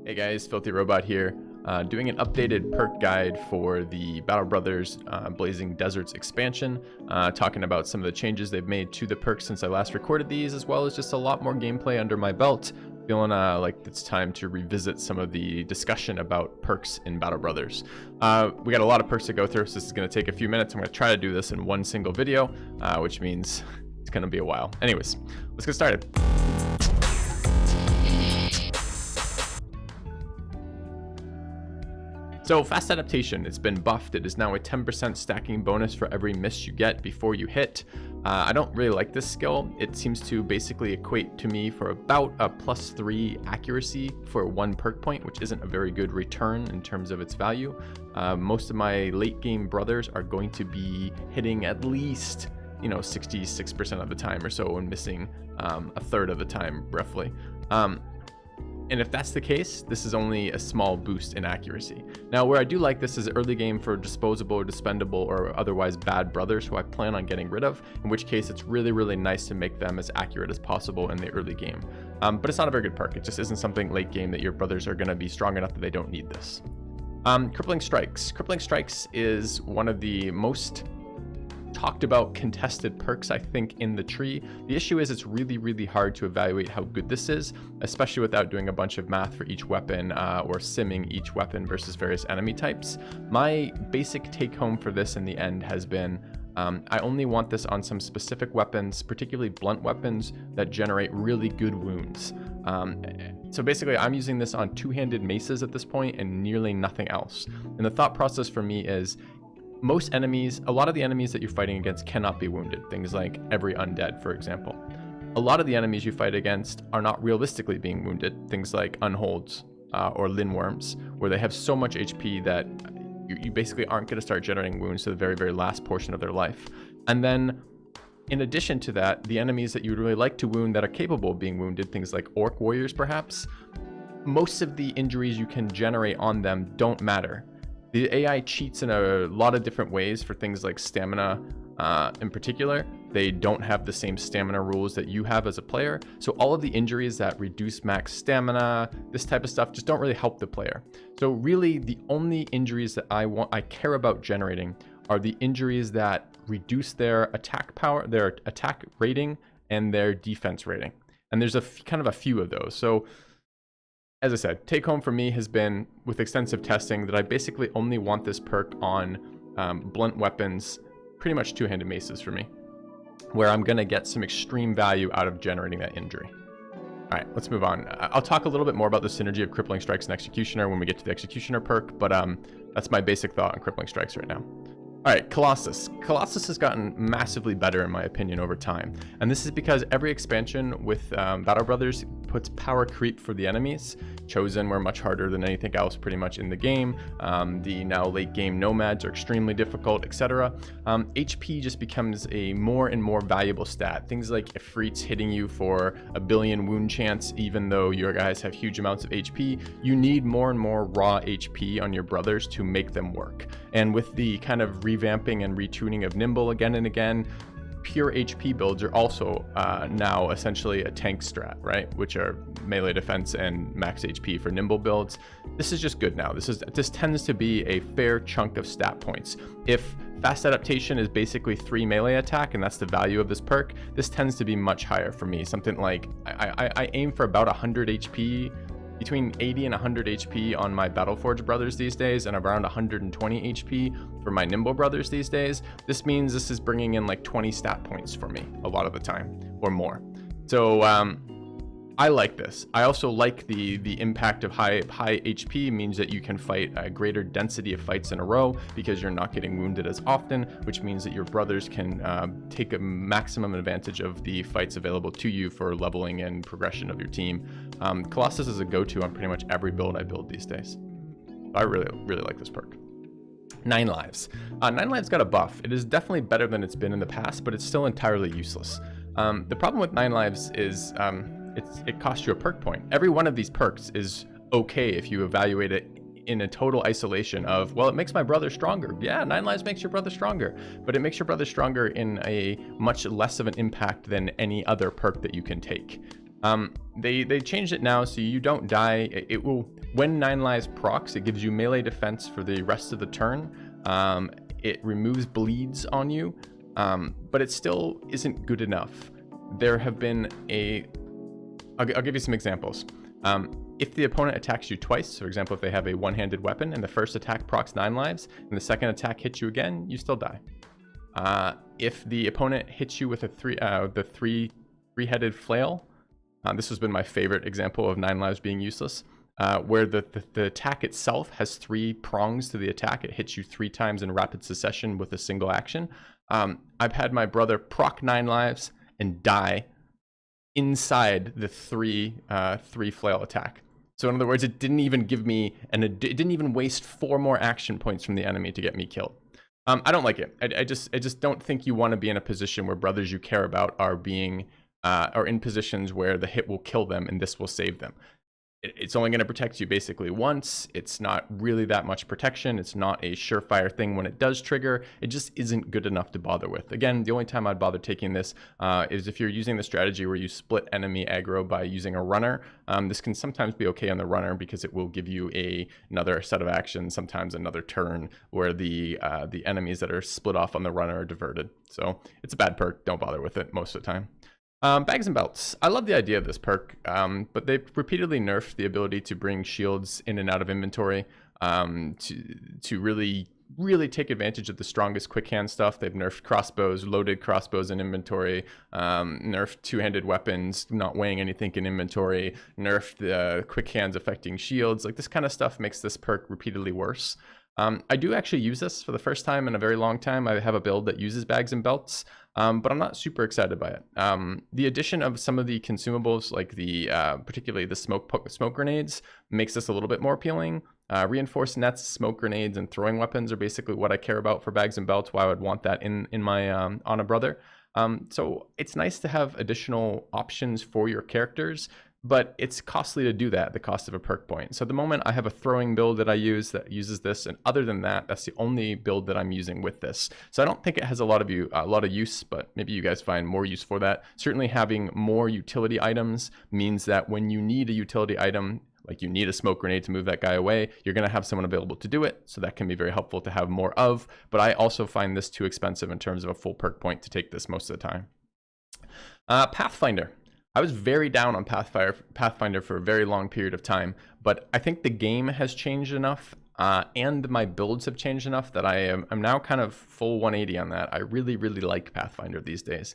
Hey guys, FilthyRobot here, doing an updated perk guide for the Battle Brothers Blazing Deserts expansion, talking about some of the changes they've made to the perks since I last recorded these, as well as just a lot more gameplay under my belt. Feeling like it's time to revisit some of the discussion about perks in Battle Brothers. We got a lot of perks to go through, so this is going to take a few minutes. I'm going to try to do this in one single video, which means it's going to be a while. Anyways, let's get started. So fast adaptation, it's been buffed. It is now a 10% stacking bonus for every miss you get before you hit. I don't really like this skill. It seems to basically equate to me for about a +3 accuracy for 1 perk point, which isn't a very good return in terms of its value. Most of my late game brothers are going to be hitting at least 66% of the time or so, and missing a third of the time roughly. And if that's the case, this is only a small boost in accuracy. Now, where I do like this is early game for disposable or dispendable or otherwise bad brothers who I plan on getting rid of, in which case it's really nice to make them as accurate as possible in the early game. But it's not a very good perk. It just isn't something late game that your brothers are going to be strong enough that they don't need this. Crippling Strikes. Crippling Strikes is one of the most talked about contested perks, I think, in the tree. The issue is it's really hard to evaluate how good this is, especially without doing a bunch of math for each weapon or simming each weapon versus various enemy types. My basic take home for this in the end has been I only want this on some specific weapons, particularly blunt weapons that generate really good wounds. So basically I'm using this on two-handed maces at this point and nearly nothing else. And the thought process for me is most enemies, a lot of the enemies that you're fighting against cannot be wounded. Things like every undead, for example. A lot of the enemies you fight against are not realistically being wounded. Things like unholds or linworms, where they have so much HP that you basically aren't going to start generating wounds to the very last portion of their life. And then in addition to that, the enemies that you would really like to wound that are capable of being wounded, things like orc warriors perhaps, most of the injuries you can generate on them don't matter. The AI cheats in a lot of different ways for things like stamina in particular. They don't have the same stamina rules that you have as a player. So all of the injuries that reduce max stamina, this type of stuff, just don't really help the player. So really the only injuries that I care about generating are the injuries that reduce their attack power, their attack rating, and their defense rating. And there's kind of a few of those. So as I said, take home for me has been, with extensive testing, that I basically only want this perk on blunt weapons, pretty much two-handed maces for me, where I'm going to get some extreme value out of generating that injury. All right, let's move on. I'll talk a little bit more about the synergy of Crippling Strikes and Executioner when we get to the Executioner perk, but that's my basic thought on Crippling Strikes right now. All right, Colossus. Colossus has gotten massively better in my opinion over time. And this is because every expansion with Battle Brothers puts power creep for the enemies. Chosen were much harder than anything else pretty much in the game. The now late game nomads are extremely difficult, etc. HP just becomes a more and more valuable stat. Things like Ifrit's hitting you for a billion wound chance, even though your guys have huge amounts of HP. You need more and more raw HP on your brothers to make them work. And with the kind of revamping and retuning of Nimble again and again, pure HP builds are also now essentially a tank strat, right? Which are melee defense and max HP for Nimble builds. This is just good now. This tends to be a fair chunk of stat points. If fast adaptation is basically 3 melee attack, and that's the value of this perk, this tends to be much higher for me. Something like I aim for about 100 HP, between 80 and 100 HP on my Battleforge brothers these days, and around 120 HP for my Nimble brothers these days. This means this is bringing in like 20 stat points for me a lot of the time, or more. So I like this. I also like the impact of high HP means that you can fight a greater density of fights in a row because you're not getting wounded as often, which means that your brothers can take a maximum advantage of the fights available to you for leveling and progression of your team. Colossus is a go-to on pretty much every build I build these days. I really like this perk. 9 lives. 9 lives got a buff. It is definitely better than it's been in the past, but it's still entirely useless. The problem with 9 lives is it costs you a perk point. Every one of these perks is okay if you evaluate it in a total isolation of, well, it makes my brother stronger. Yeah, 9 lives makes your brother stronger, but it makes your brother stronger in a much less of an impact than any other perk that you can take. They changed it now so you don't die. It will, when 9 lives procs, it gives you melee defense for the rest of the turn. It removes bleeds on you, but it still isn't good enough. There have been I'll give you some examples. If the opponent attacks you twice, for example, if they have a one-handed weapon and the first attack procs 9 lives and the second attack hits you again, you still die. If the opponent hits you with the three-headed flail, this has been my favorite example of 9 lives being useless, where the attack itself has 3 prongs to the attack. It hits you 3 times in rapid succession with a single action. I've had my brother proc 9 lives and die inside the three flail attack. So in other words, it didn't even give me, it didn't even waste 4 more action points from the enemy to get me killed. I don't like it. I just don't think you want to be in a position where brothers you care about are in positions where the hit will kill them and this will save them. It's only going to protect you basically once. It's not really that much protection. It's not a surefire thing when it does trigger. It just isn't good enough to bother with. Again, the only time I'd bother taking this is if you're using the strategy where you split enemy aggro by using a runner. This can sometimes be okay on the runner because it will give you another set of actions, sometimes another turn where the enemies that are split off on the runner are diverted. So it's a bad perk. Don't bother with it most of the time. Bags and belts. I love the idea of this perk, but they've repeatedly nerfed the ability to bring shields in and out of inventory to really take advantage of the strongest quick hand stuff. They've nerfed crossbows, loaded crossbows in inventory, nerfed two-handed weapons not weighing anything in inventory, nerfed quick hands affecting shields. Like, this kind of stuff makes this perk repeatedly worse. I do actually use this for the first time in a very long time. I have a build that uses bags and belts, but I'm not super excited by it. The addition of some of the consumables, like particularly the smoke grenades, makes this a little bit more appealing. Reinforced nets, smoke grenades, and throwing weapons are basically what I care about for bags and belts, why I would want that in my on a brother. So it's nice to have additional options for your characters, but it's costly to do that at the cost of a perk point. So at the moment, I have a throwing build that I use that uses this, and other than that, that's the only build that I'm using with this. So I don't think it has a lot of use, but maybe you guys find more use for that. Certainly having more utility items means that when you need a utility item, like you need a smoke grenade to move that guy away, you're going to have someone available to do it. So that can be very helpful to have more of, but I also find this too expensive in terms of a full perk point to take this most of the time. Pathfinder. I was very down on Pathfinder for a very long period of time, but I think the game has changed enough and my builds have changed enough that I'm now kind of full 180 on that. I really, really like Pathfinder these days.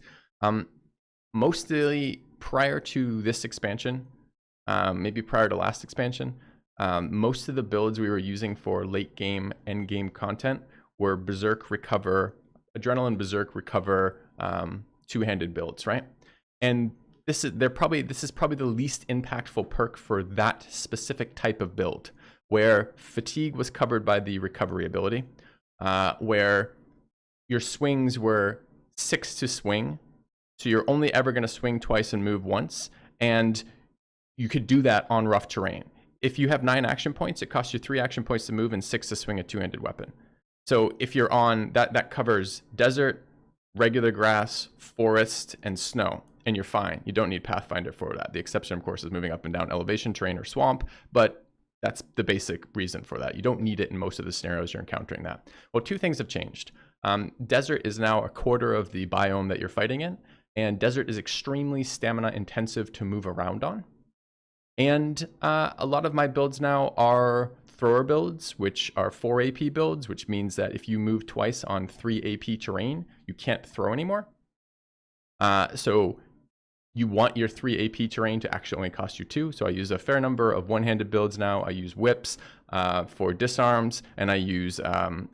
Mostly prior to this expansion, maybe prior to last expansion, most of the builds we were using for late game, end game content were Berserk Recover, Adrenaline Berserk Recover, two-handed builds, right? And this is probably the least impactful perk for that specific type of build, where fatigue was covered by the recovery ability, where your swings were 6 to swing, so you're only ever going to swing twice and move once, and you could do that on rough terrain. If you have 9 action points, it costs you 3 action points to move and 6 to swing a two-handed weapon. So if you're on that covers desert, regular grass, forest, and snow, and you're fine. You don't need Pathfinder for that. The exception, of course, is moving up and down elevation terrain or swamp, but that's the basic reason for that. You don't need it in most of the scenarios you're encountering that. Well, 2 things have changed. Desert is now a quarter of the biome that you're fighting in, and desert is extremely stamina intensive to move around on. And a lot of my builds now are thrower builds, which are 4 AP builds, which means that if you move twice on 3 AP terrain, you can't throw anymore. So you want your 3 AP terrain to actually only cost you 2. So I use a fair number of one-handed builds now. I use whips for disarms, and I use I'm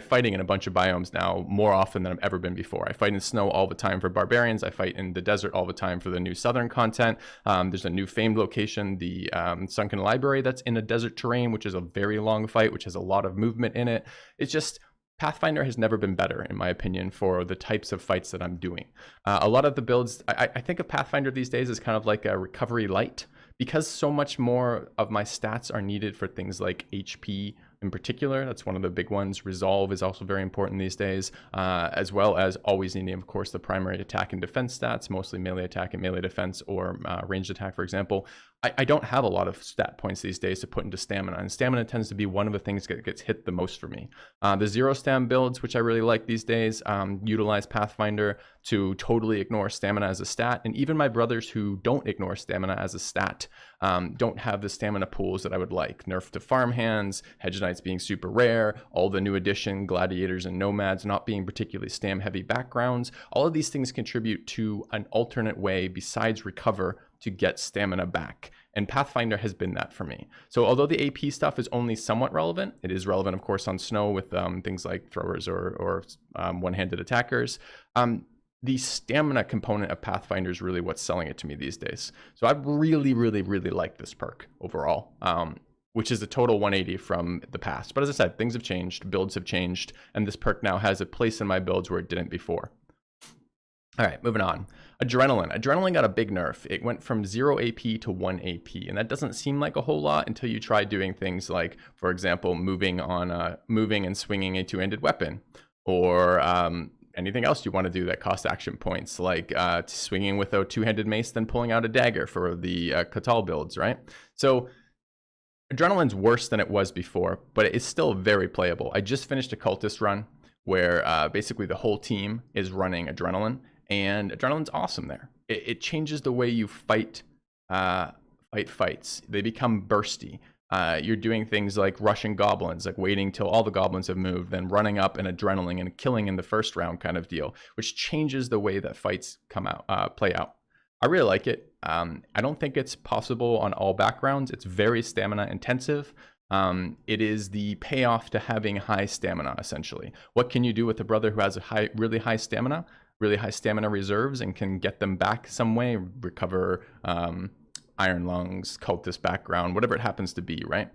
fighting in a bunch of biomes now more often than I've ever been before. I fight in snow all the time for barbarians. I fight in the desert all the time for the new southern content. There's a new famed location, the Sunken Library, that's in a desert terrain, which is a very long fight, which has a lot of movement in it. It's just, Pathfinder has never been better, in my opinion, for the types of fights that I'm doing. A lot of the builds, I think of Pathfinder these days as kind of like a recovery light, because so much more of my stats are needed for things like HP, in particular. That's one of the big ones. Resolve is also very important these days, as well as always needing, of course, the primary attack and defense stats, mostly melee attack and melee defense, or ranged attack, for example. I don't have a lot of stat points these days to put into stamina, and stamina tends to be one of the things that gets hit the most for me. The zero stam builds, which I really like these days, utilize Pathfinder to totally ignore stamina as a stat, and even my brothers who don't ignore stamina as a stat don't have the stamina pools that I would like. Nerf to farmhands, hedge knights being super rare, all the new addition gladiators and nomads not being particularly stam heavy backgrounds. All of these things contribute to an alternate way besides recover to get stamina back, and Pathfinder has been that for me. So although the AP stuff is only somewhat relevant, it is relevant, of course, on snow with things like throwers or one-handed attackers. The stamina component of Pathfinder is really what's selling it to me these days. So I really like this perk overall, which is a total 180 from the past. But as I said, things have changed, builds have changed, and this perk now has a place in my builds where it didn't before. All right, moving on. Adrenaline. Adrenaline got a big nerf. It went from 0 AP to 1 AP, and that doesn't seem like a whole lot until you try doing things like, for example, moving and swinging a two-handed weapon, or anything else you want to do that costs action points, like swinging with a two-handed mace, then pulling out a dagger for the Catal builds, right? So Adrenaline's worse than it was before, but it's still very playable. I just finished a cultist run where basically the whole team is running Adrenaline, and Adrenaline's awesome there. It changes the way you fights. They become bursty. You're doing things like rushing goblins, like waiting till all the goblins have moved, then running up and adrenaline and killing in the first round kind of deal, which changes the way that fights play out. I really like it. I don't think it's possible on all backgrounds. It's very stamina intensive. It is the payoff to having high stamina, essentially. What can you do with a brother who has a really high stamina reserves and can get them back some way, recover Iron Lungs, cultist background, whatever it happens to be, right?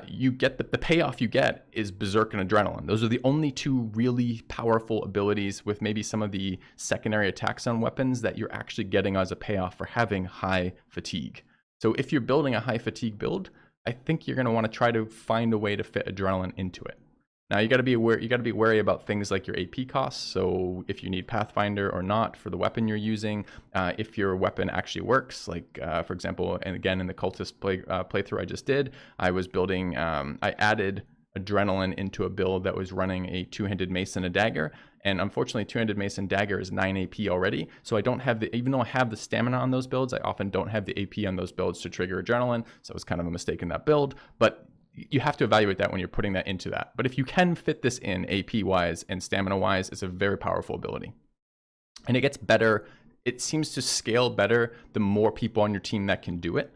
You get the payoff you get is Berserk and Adrenaline. Those are the only two really powerful abilities, with maybe some of the secondary attacks on weapons, that you're actually getting as a payoff for having high fatigue. So if you're building a high fatigue build, I think you're going to want to try to find a way to fit Adrenaline into it. Now you got to be aware. You got to be wary about things like your AP costs. So if you need Pathfinder or not for the weapon you're using, if your weapon actually works, like for example, and again in the cultist playthrough I just did, I was building. I added Adrenaline into a build that was running a two-handed mace and a dagger, and unfortunately, two-handed mace and dagger is 9 AP already. So I don't have even though I have the stamina on those builds, I often don't have the AP on those builds to trigger Adrenaline. So it was kind of a mistake in that build, but you have to evaluate that when you're putting that into that. But if you can fit this in AP wise and stamina wise, it's a very powerful ability. And it gets better. It seems to scale better the more people on your team that can do it.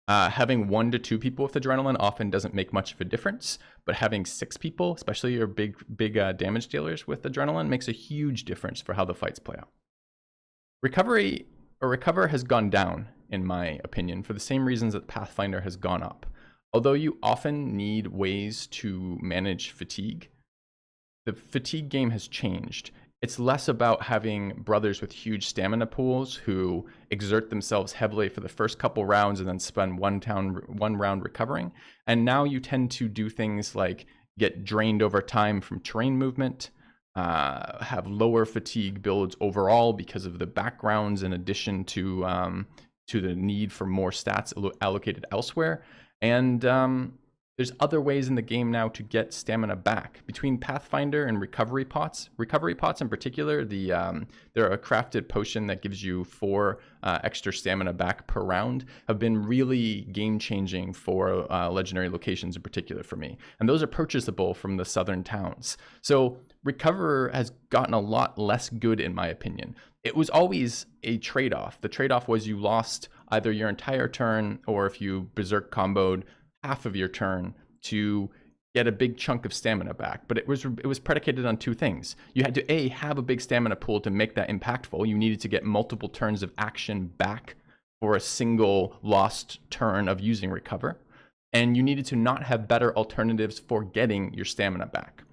Having 1 to 2 people with Adrenaline often doesn't make much of a difference, but having 6 people, especially your big damage dealers with Adrenaline, makes a huge difference for how the fights play out. Recover has gone down, in my opinion, for the same reasons that Pathfinder has gone up. Although you often need ways to manage fatigue, the fatigue game has changed. It's less about having brothers with huge stamina pools who exert themselves heavily for the first couple rounds and then spend one round recovering. And now you tend to do things like get drained over time from terrain movement, have lower fatigue builds overall because of the backgrounds in addition to the need for more stats allocated elsewhere. And there's other ways in the game now to get stamina back. Between Pathfinder and recovery pots in particular, they're a crafted potion that gives you 4 extra stamina back per round, have been really game-changing for legendary locations in particular for me. And those are purchasable from the southern towns. So Recover has gotten a lot less good, in my opinion. It was always a trade-off. The trade-off was you lost either your entire turn, or if you Berserk comboed, half of your turn to get a big chunk of stamina back. But it was predicated on 2 things. You had to have a big stamina pool to make that impactful. You needed to get multiple turns of action back for a single lost turn of using Recover. And you needed to not have better alternatives for getting your stamina back.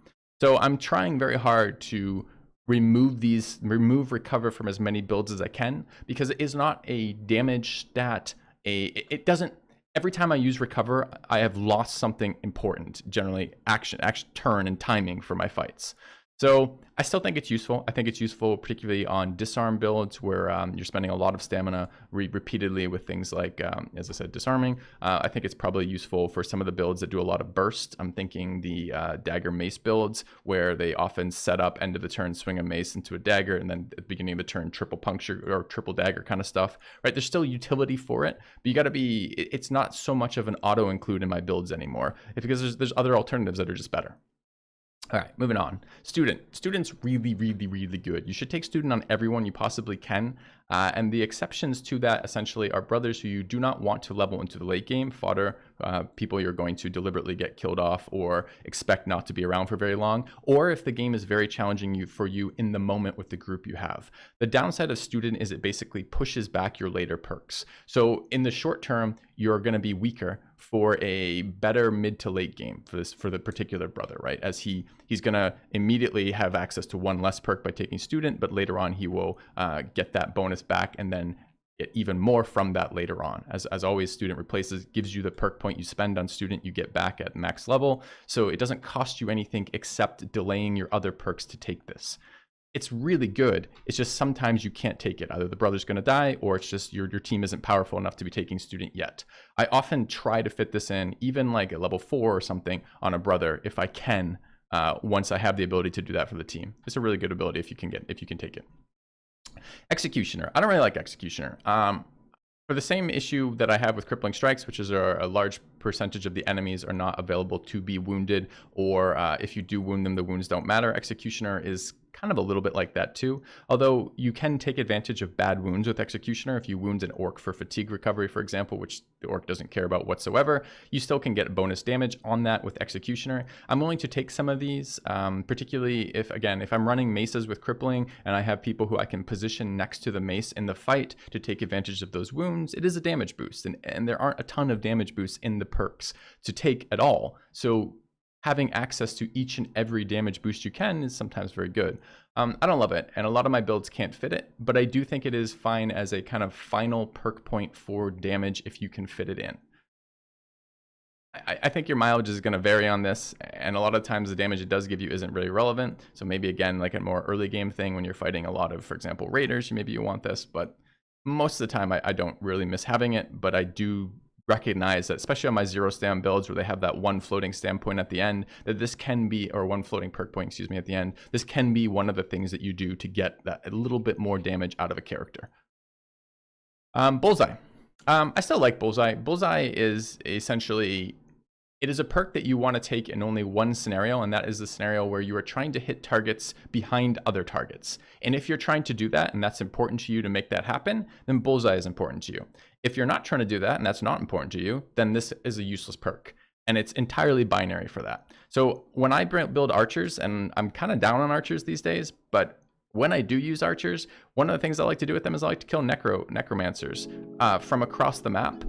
So I'm trying very hard to remove Recover from as many builds as I can, because it is not a damage stat. It doesn't every time I use recover, I have lost something important, generally action, turn, and timing for my fights. So I still think it's useful. I think it's useful particularly on disarm builds where you're spending a lot of stamina repeatedly with things like, as I said, disarming. I think it's probably useful for some of the builds that do a lot of burst. I'm thinking the Dagger Mace builds where they often set up end of the turn, swing a Mace into a Dagger, and then at the beginning of the turn, triple puncture or triple Dagger kind of stuff, right? There's still utility for it, but you got to be, it's not so much of an auto include in my builds anymore because there's other alternatives that are just better. All right, moving on. Student's really, really, really good. You should take student on everyone you possibly can. And the exceptions to that essentially are brothers who you do not want to level into the late game, fodder, people you're going to deliberately get killed off or expect not to be around for very long, or if the game is very challenging for you in the moment with the group you have. The downside of student is it basically pushes back your later perks. So in the short term, you're going to be weaker for a better mid to late game for the particular brother, right? As he's going to immediately have access to one less perk by taking student, but later on he will get that bonus back and then get even more from that later on. As always, student replaces, gives you the perk point you spend on student, you get back at max level. So it doesn't cost you anything except delaying your other perks to take this. It's really good. It's just sometimes you can't take it. Either the brother's going to die or it's just your team isn't powerful enough to be taking student yet. I often try to fit this in, even like at level 4 or something on a brother if I can, once I have the ability to do that for the team. It's a really good ability if you can take it. Executioner. I don't really like Executioner. For the same issue that I have with Crippling Strikes, which is a large percentage of the enemies are not available to be wounded, or if you do wound them, the wounds don't matter. Executioner is kind of a little bit like that too, although you can take advantage of bad wounds with Executioner. If you wound an orc for fatigue recovery, for example, which the orc doesn't care about whatsoever, you still can get bonus damage on that with Executioner. I'm willing to take some of these, particularly if I'm running maces with Crippling and I have people who I can position next to the mace in the fight to take advantage of those wounds. It is a damage boost, and there aren't a ton of damage boosts in the perks to take at all. So having access to each and every damage boost you can is sometimes very good. I don't love it, and a lot of my builds can't fit it, but I do think it is fine as a kind of final perk point for damage if you can fit it in. I think your mileage is going to vary on this, and a lot of times the damage it does give you isn't really relevant. So maybe again, like a more early game thing when you're fighting a lot of, for example, raiders, maybe you want this, but most of the time I don't really miss having it, but I do recognize that, especially on my 0 stam builds where they have that one floating stam point at the end, that this can be, or one floating perk point, excuse me, at the end, this can be one of the things that you do to get that a little bit more damage out of a character. Bullseye. I still like Bullseye. Bullseye is essentially, it is a perk that you want to take in only one scenario, and that is the scenario where you are trying to hit targets behind other targets. And if you're trying to do that, and that's important to you to make that happen, then Bullseye is important to you. If you're not trying to do that, and that's not important to you, then this is a useless perk. And it's entirely binary for that. So when I build archers, and I'm kind of down on archers these days, but when I do use archers, one of the things I like to do with them is I like to kill necromancers from across the map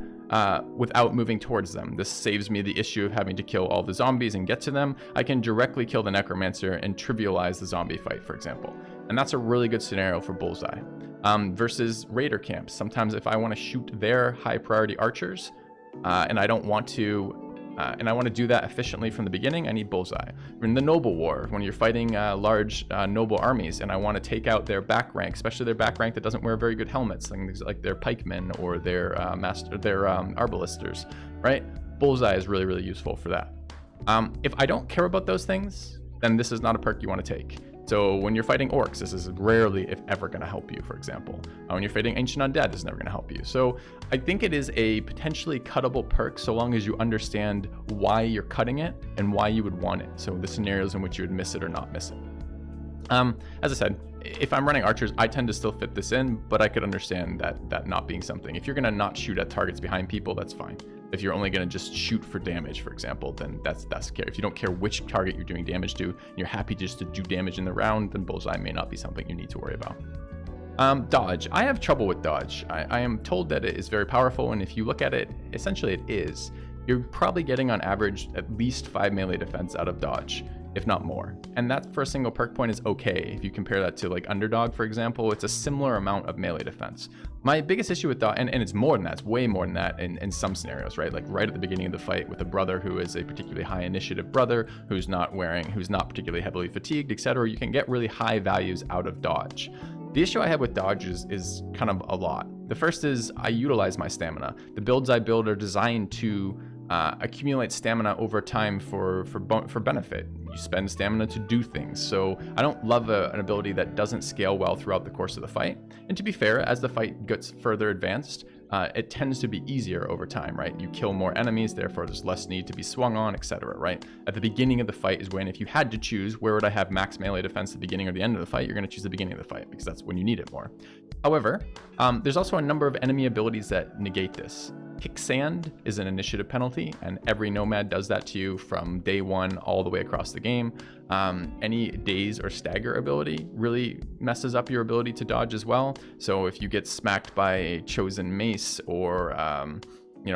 without moving towards them. This saves me the issue of having to kill all the zombies and get to them. I can directly kill the necromancer and trivialize the zombie fight, for example. And that's a really good scenario for Bullseye. Versus raider camps. Sometimes if I want to shoot their high priority archers and I don't want to and I want to do that efficiently from the beginning, I need Bullseye. In the Noble War, when you're fighting large noble armies and I want to take out their back rank, especially their back rank that doesn't wear very good helmets, things like their pikemen or their arbalisters, right? Bullseye is really, really useful for that. If I don't care about those things, then this is not a perk you want to take. So when you're fighting orcs, this is rarely, if ever, going to help you, for example. When you're fighting ancient undead, it's never going to help you. So I think it is a potentially cuttable perk so long as you understand why you're cutting it and why you would want it. So the scenarios in which you would miss it or not miss it. As I said, if I'm running archers, I tend to still fit this in, but I could understand that not being something. If you're going to not shoot at targets behind people, that's fine. If you're only going to just shoot for damage, for example, then that's scary. If you don't care which target you're doing damage to, and you're happy just to do damage in the round, then Bullseye may not be something you need to worry about. Dodge. I have trouble with dodge. I am told that it is very powerful, and if you look at it, essentially it is. You're probably getting on average at least 5 melee defense out of dodge. if not more. And that for a single perk point is okay. If you compare that to like Underdog, for example, it's a similar amount of melee defense. My biggest issue with that, and it's more than that, it's way more than that in some scenarios, right? Like right at the beginning of the fight with a brother who is a particularly high initiative brother, who's not particularly heavily fatigued, etc. You can get really high values out of dodge. The issue I have with dodge is kind of a lot. The first is I utilize my stamina. The builds I build are designed to accumulate stamina over time for benefit. You spend stamina to do things. So I don't love an ability that doesn't scale well throughout the course of the fight. And to be fair, as the fight gets further advanced, it tends to be easier over time, right? You kill more enemies, therefore there's less need to be swung on, etc., right? At the beginning of the fight is when, if you had to choose where would I have max melee defense at the beginning or the end of the fight, you're going to choose the beginning of the fight because that's when you need it more. However, there's also a number of enemy abilities that negate this. Kicksand is an initiative penalty, and every nomad does that to you from day one all the way across the game. Any daze or stagger ability really messes up your ability to dodge as well. So if you get smacked by a chosen mace or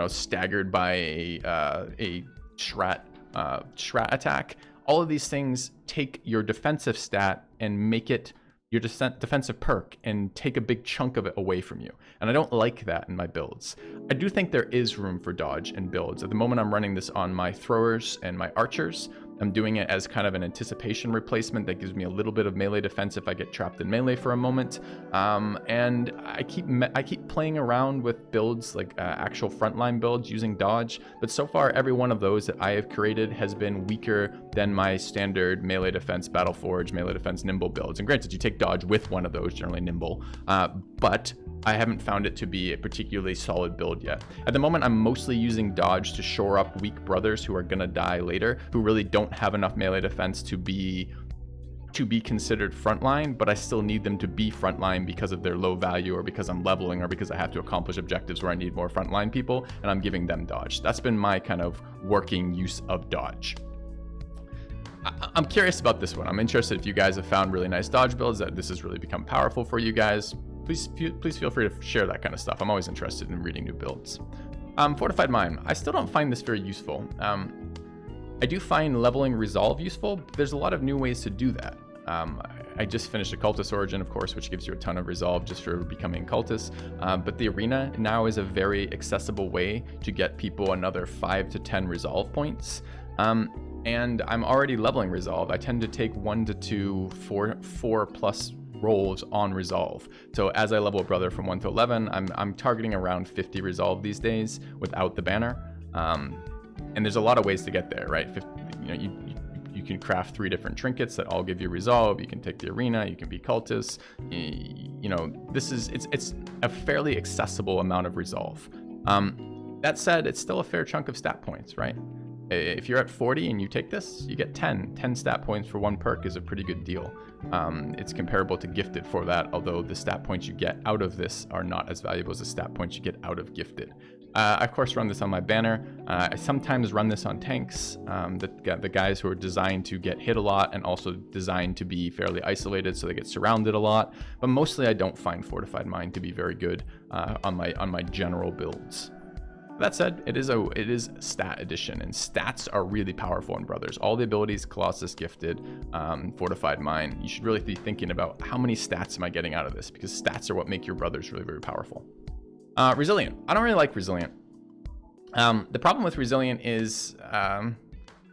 staggered by a Shrat attack, all of these things take your defensive stat and make it your defensive perk and take a big chunk of it away from you. And I don't like that in my builds. I do think there is room for dodge in builds. At the moment, I'm running this on my throwers and my archers. I'm doing it as kind of an anticipation replacement that gives me a little bit of melee defense if I get trapped in melee for a moment. And I keep playing around with builds like actual frontline builds using dodge, but so far every one of those that I have created has been weaker than my standard melee defense Battleforge, melee defense Nimble builds. And granted, you take dodge with one of those, generally Nimble, but I haven't found it to be a particularly solid build yet. At the moment, I'm mostly using dodge to shore up weak brothers who are gonna die later, who really don't have enough melee defense to be considered frontline, but I still need them to be frontline because of their low value or because I'm leveling or because I have to accomplish objectives where I need more frontline people, and I'm giving them dodge. That's been my kind of working use of dodge. I'm curious about this one. I'm interested if you guys have found really nice dodge builds, that this has really become powerful for you guys. Please feel free to share that kind of stuff. I'm always interested in reading new builds. Fortified Mind. I still don't find this very useful. I do find leveling Resolve useful, but there's a lot of new ways to do that. I just finished a Cultist Origin, of course, which gives you a ton of Resolve just for becoming Cultist. But the Arena now is a very accessible way to get people another 5 to 10 Resolve points. And I'm already leveling Resolve. I tend to take 1 to 2, 4 plus rolls on Resolve. So as I level a brother from 1 to 11, I'm targeting around 50 Resolve these days without the banner. And there's a lot of ways to get there, right? You can craft 3 different trinkets that all give you Resolve. You can take the Arena. You can be Cultist. It's a fairly accessible amount of Resolve. That said, it's still a fair chunk of stat points, right? If you're at 40 and you take this, you get 10 stat points for 1 perk is a pretty good deal. It's comparable to Gifted for that, although the stat points you get out of this are not as valuable as the stat points you get out of Gifted. I, of course, run this on my banner. I sometimes run this on tanks, the guys who are designed to get hit a lot and also designed to be fairly isolated so they get surrounded a lot. But mostly I don't find Fortified Mind to be very good on my general builds. That said, it is stat addition, and stats are really powerful in Brothers. All the abilities, Colossus, Gifted, Fortified Mind, you should really be thinking about how many stats am I getting out of this, because stats are what make your Brothers really, very powerful. Resilient. I don't really like Resilient. The problem with Resilient is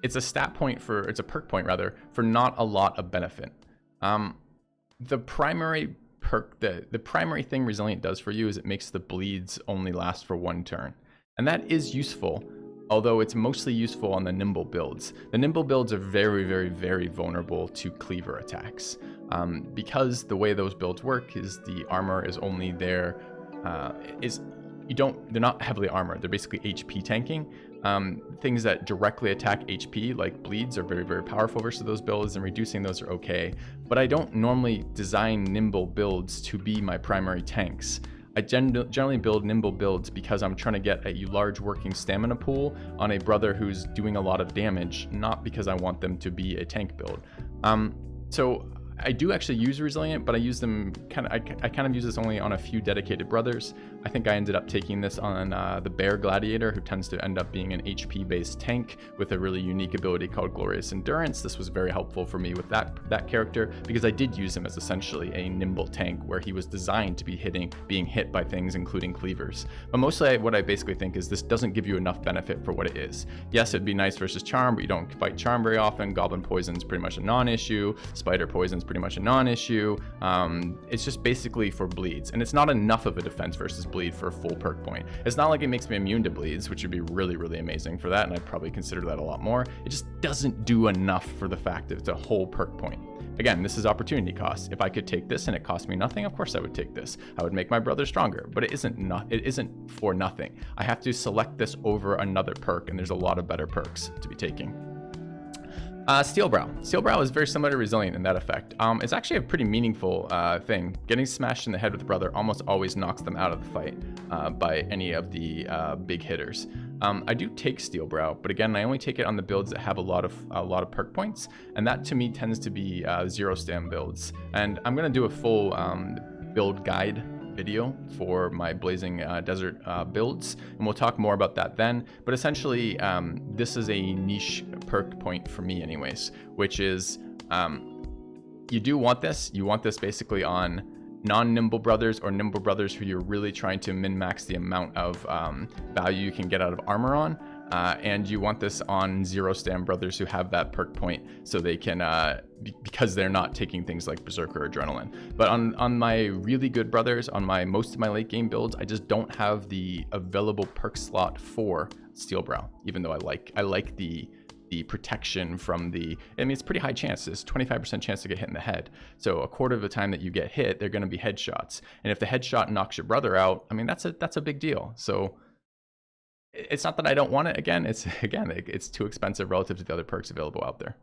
it's a stat point it's a perk point rather, for not a lot of benefit. The primary perk, the primary thing Resilient does for you is it makes the bleeds only last for 1 turn. And that is useful, although it's mostly useful on the Nimble builds. The Nimble builds are very, very, very vulnerable to Cleaver attacks. Because the way those builds work is the armor is only there, they're not heavily armored, they're basically HP tanking. Things that directly attack HP, like bleeds, are very, very powerful versus those builds, and reducing those are okay. But I don't normally design Nimble builds to be my primary tanks. I generally build Nimble builds because I'm trying to get a large working stamina pool on a brother who's doing a lot of damage, not because I want them to be a tank build. So I do actually use Resilient, but I use them I kind of use this only on a few dedicated brothers. I think I ended up taking this on the Bear Gladiator, who tends to end up being an HP based tank with a really unique ability called Glorious Endurance. This was very helpful for me with that character, because I did use him as essentially a nimble tank where he was designed to be being hit by things including cleavers. But mostly what I basically think is this doesn't give you enough benefit for what it is. Yes, it'd be nice versus Charm, but you don't fight Charm very often. Goblin Poison's pretty much a non-issue. Spider Poison's pretty much a non-issue. It's just basically for bleeds, and it's not enough of a defense versus bleed for a full perk point. It's not like it makes me immune to bleeds, which would be really, really amazing for that, and I'd probably consider that a lot more. It just doesn't do enough for the fact that it's a whole perk point. Again, this is opportunity cost. If I could take this and it cost me nothing, of course I would take this. I would make my brother stronger, but it isn't for nothing. I have to select this over another perk, and there's a lot of better perks to be taking. Steel Brow. Steel Brow is very similar to Resilient in that effect. It's actually a pretty meaningful thing. Getting smashed in the head with the brother almost always knocks them out of the fight by any of the big hitters. I do take Steel Brow, but again, I only take it on the builds that have a lot of perk points, and that to me tends to be zero stam builds. And I'm gonna do a full build guide video for my Blazing Desert builds, and we'll talk more about that then. But essentially, this is a niche perk point for me anyways, which is you do want this. You want this basically on non-nimble brothers or nimble brothers who you're really trying to min-max the amount of value you can get out of armor on. And you want this on zero stam brothers who have that perk point, so they can because they're not taking things like Berserk or Adrenaline. But on my really good brothers, on most of my late game builds, I just don't have the available perk slot for Steel Brow, even though I like the protection from it's pretty high chances, 25% chance to get hit in the head. So a quarter of the time that you get hit, they're going to be headshots. And if the headshot knocks your brother out, I mean, that's a big deal. So it's not that I don't want it. It's too expensive relative to the other perks available out there.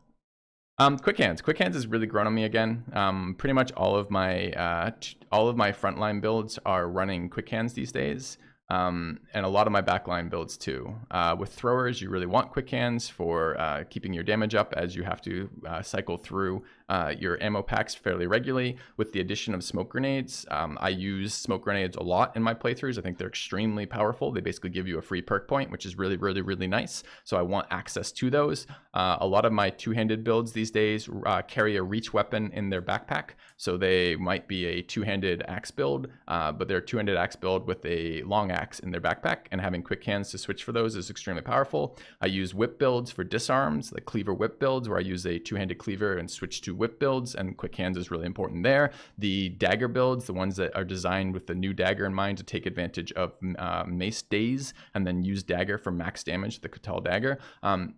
Quick Hands has really grown on me again. Pretty much all of my frontline builds are running Quick Hands these days. And a lot of my backline builds too. With throwers, you really want Quick Hands for keeping your damage up as you have to cycle through your ammo packs fairly regularly. With the addition of smoke grenades, I use smoke grenades a lot in my playthroughs. I think they're extremely powerful. They basically give you a free perk point, which is really, really, really nice. So I want access to those. A lot of my two-handed builds these days carry a reach weapon in their backpack. So they might be a two-handed axe build, but they're a two-handed axe build with a long axe in their backpack, and having Quick Hands to switch for those is extremely powerful. I use whip builds for disarms, like Cleaver whip builds, where I use a two-handed cleaver and switch to whip builds, and Quick Hands is really important there. The dagger builds, the ones that are designed with the new dagger in mind to take advantage of Mace days and then use dagger for max damage, the Catal dagger,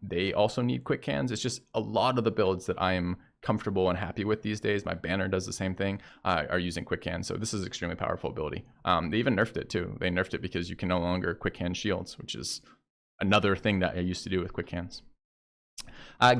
they also need Quick Hands. It's just a lot of the builds that I am comfortable and happy with these days. My banner does the same thing, are using Quick Hands. So this is extremely powerful ability. They even nerfed it too. They nerfed it because you can no longer Quick Hand shields, which is another thing that I used to do with Quick Hands.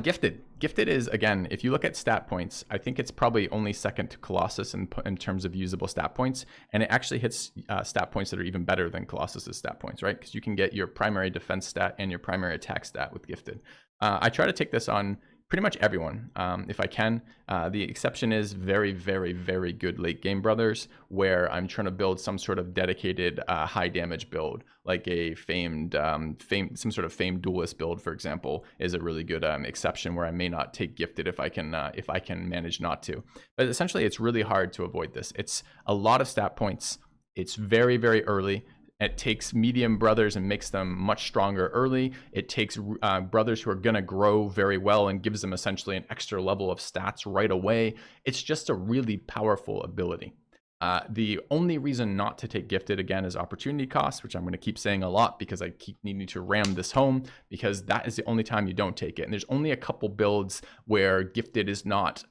Gifted is, again, if you look at stat points, I think it's probably only second to Colossus in terms of usable stat points, and it actually hits stat points that are even better than Colossus's stat points, right? Because you can get your primary defense stat and your primary attack stat with Gifted. I try to take this on pretty much everyone, if I can. The exception is very, very, very good late game brothers, where I'm trying to build some sort of dedicated high damage build, like a some sort of famed duelist build, for example, is a really good exception where I may not take Gifted if I can manage not to. But essentially, it's really hard to avoid this. It's a lot of stat points. It's very, very early. It takes medium brothers and makes them much stronger early. It takes brothers who are going to grow very well and gives them essentially an extra level of stats right away. It's just a really powerful ability. The only reason not to take Gifted, again, is opportunity cost, which I'm going to keep saying a lot because I keep needing to ram this home, because that is the only time you don't take it. And there's only a couple builds where Gifted is not,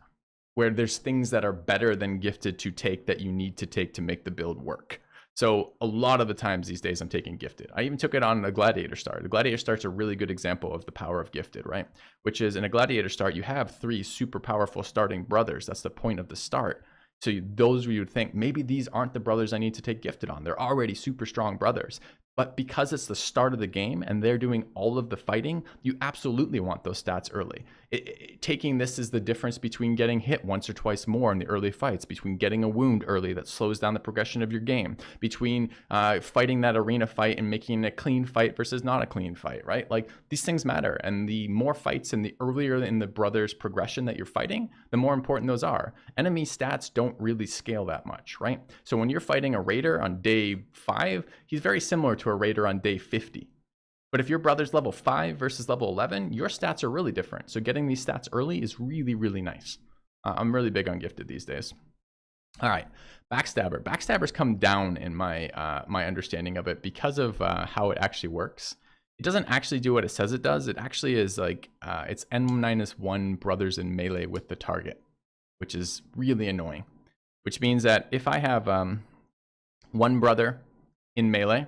where there's things that are better than Gifted to take that you need to take to make the build work. So a lot of the times these days I'm taking Gifted. I even took it on a Gladiator start. The Gladiator start's a really good example of the power of Gifted, right? Which is, in a Gladiator start, you have 3 super powerful starting brothers. That's the point of the start. So those where you would think, maybe these aren't the brothers I need to take Gifted on. They're already super strong brothers. But because it's the start of the game and they're doing all of the fighting, you absolutely want those stats early. Taking this is the difference between getting hit once or twice more in the early fights, between getting a wound early that slows down the progression of your game, between fighting that arena fight and making a clean fight versus not a clean fight, right? Like, these things matter. And the more fights and the earlier in the brother's progression that you're fighting, the more important those are. Enemy stats don't really scale that much, right? So when you're fighting a raider on day 5, he's very similar to a raider on day 50. But if your brother's level 5 versus level 11, your stats are really different. So getting these stats early is really, really nice. I'm really big on gifted these days. All right, Backstabber. Backstabber's come down in my my understanding of it because of how it actually works. It doesn't actually do what it says it does. It actually is like, it's N-1 brothers in melee with the target, which is really annoying. Which means that if I have one brother in melee,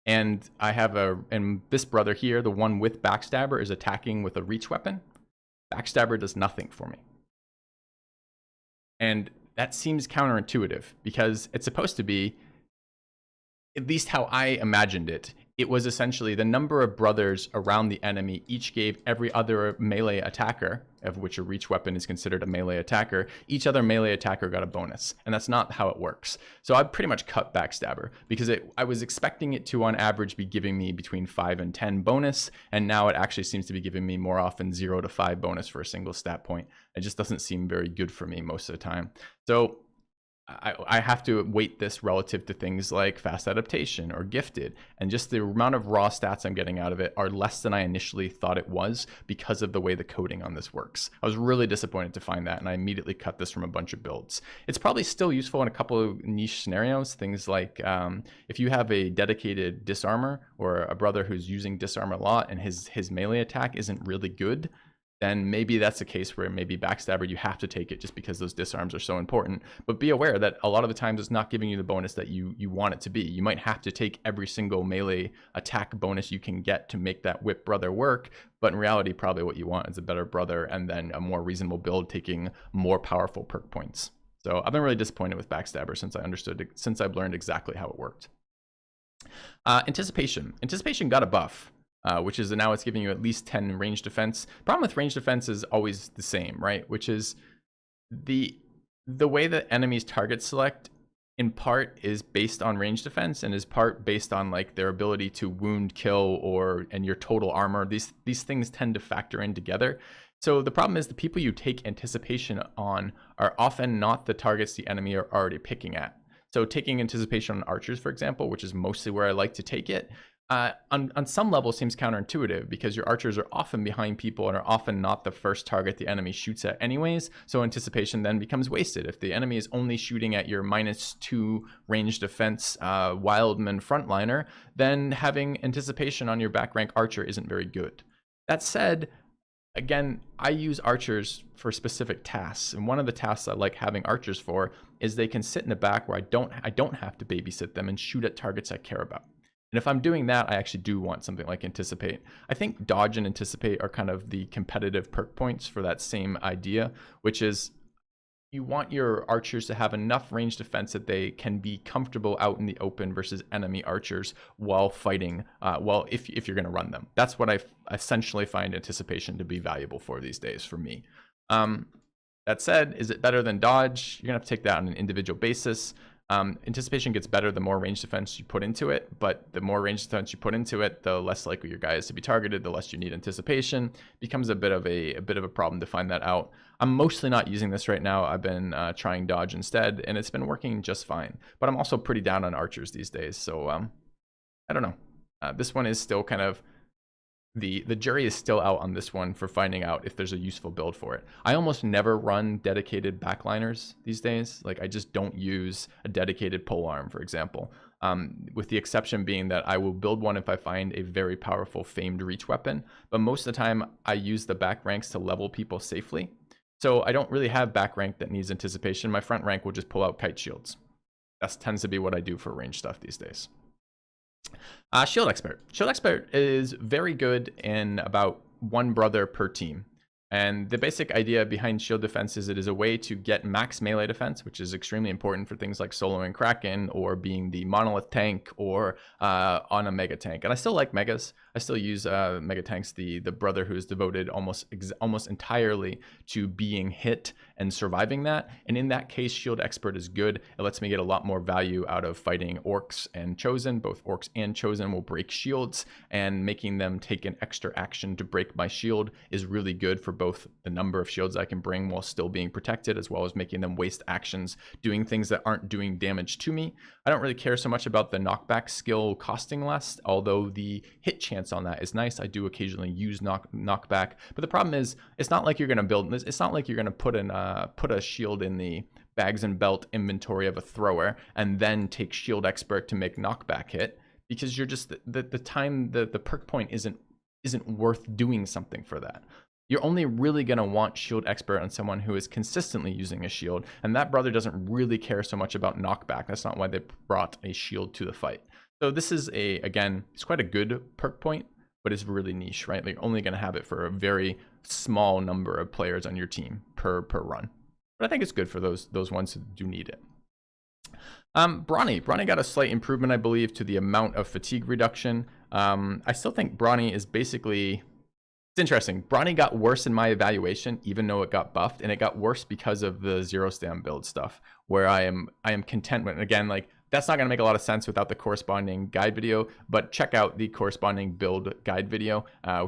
and I have and this brother here, the one with Backstabber, is attacking with a reach weapon, Backstabber does nothing for me. And that seems counterintuitive because it's supposed to be, at least how I imagined it, it was essentially the number of brothers around the enemy each gave every other melee attacker, of which a reach weapon is considered a melee attacker, each other melee attacker got a bonus. And that's not how it works. So I pretty much cut Backstabber because I was expecting it to on average be giving me between 5 and 10 bonus, and now it actually seems to be giving me more often 0 to 5 bonus for a single stat point. It just doesn't seem very good for me most of the time. So I have to weight this relative to things like fast adaptation or gifted, and just the amount of raw stats I'm getting out of it are less than I initially thought it was because of the way the coding on this works. I was really disappointed to find that, and I immediately cut this from a bunch of builds. It's probably still useful in a couple of niche scenarios, things like if you have a dedicated disarmor or a brother who's using disarm a lot and his melee attack isn't really good, then maybe that's a case where maybe Backstabber, you have to take it just because those disarms are so important. But be aware that a lot of the times it's not giving you the bonus that you want it to be. You might have to take every single melee attack bonus you can get to make that whip brother work. But in reality, probably what you want is a better brother and then a more reasonable build taking more powerful perk points. So I've been really disappointed with Backstabber since I've learned exactly how it worked. Anticipation. Anticipation got a buff. Which is now it's giving you at least 10 range defense. Problem with range defense is always the same, right? Which is the way that enemies target select in part is based on range defense and is part based on like their ability to wound, kill, and your total armor. These things tend to factor in together. So the problem is the people you take anticipation on are often not the targets the enemy are already picking at. So taking anticipation on archers, for example, which is mostly where I like to take it, on some level seems counterintuitive because your archers are often behind people and are often not the first target the enemy shoots at anyways, so anticipation then becomes wasted. If the enemy is only shooting at your -2 range defense wildman frontliner, then having anticipation on your back rank archer isn't very good. That said, again, I use archers for specific tasks, and one of the tasks I like having archers for is they can sit in the back where I don't have to babysit them and shoot at targets I care about. And if I'm doing that, I actually do want something like Anticipate. I think Dodge and Anticipate are kind of the competitive perk points for that same idea, which is you want your archers to have enough range defense that they can be comfortable out in the open versus enemy archers while fighting, if you're going to run them. That's what I essentially find Anticipation to be valuable for these days for me. That said, is it better than Dodge? You're going to have to take that on an individual basis. Anticipation gets better the more range defense you put into it, but the more range defense you put into it, the less likely your guy is to be targeted, the less you need anticipation. It becomes a bit of a problem to find that out. I'm mostly not using this right now. I've been trying Dodge instead, and it's been working just fine. But I'm also pretty down on archers these days, so I don't know. This one is still kind of the jury is still out on this one for finding out if there's a useful build for it. I almost never run dedicated backliners these days. Like, I just don't use a dedicated polearm, for example, with the exception being that I will build one if I find a very powerful famed reach weapon. But most of the time I use the back ranks to level people safely. So I don't really have back rank that needs anticipation. My front rank will just pull out kite shields. That tends to be what I do for range stuff these days. Shield Expert. Shield Expert is very good in about one brother per team. And the basic idea behind shield defense is it is a way to get max melee defense, which is extremely important for things like soloing Kraken or being the monolith tank or on a mega tank. And I still like megas. I still use mega tanks, the brother who is devoted almost entirely to being hit and surviving that. And in that case, Shield Expert is good. It lets me get a lot more value out of fighting Orcs and Chosen. Both Orcs and Chosen will break shields, and making them take an extra action to break my shield is really good for both the number of shields I can bring while still being protected, as well as making them waste actions doing things that aren't doing damage to me. I don't really care so much about the knockback skill costing less, although the hit chance on that is nice. I do occasionally use knockback, but the problem is it's not like you're going to build this. It's not like you're going to put a shield in the bags and belt inventory of a thrower and then take Shield Expert to make knockback hit, because you're just the perk point isn't worth doing something for that. You're only really going to want Shield Expert on someone who is consistently using a shield, and that brother doesn't really care so much about knockback. That's not why they brought a shield to the fight. So this is again, it's quite a good perk point, but it's really niche, right? You're only going to have it for a very small number of players on your team per run. But I think it's good for those ones who do need it. Brawny got a slight improvement, I believe, to the amount of fatigue reduction. I still think Brawny is basically... It's interesting. Brawny got worse in my evaluation, even though it got buffed, and it got worse because of the zero stam build stuff, where I am content with, again, like, that's not going to make a lot of sense without the corresponding guide video, but check out the corresponding build guide video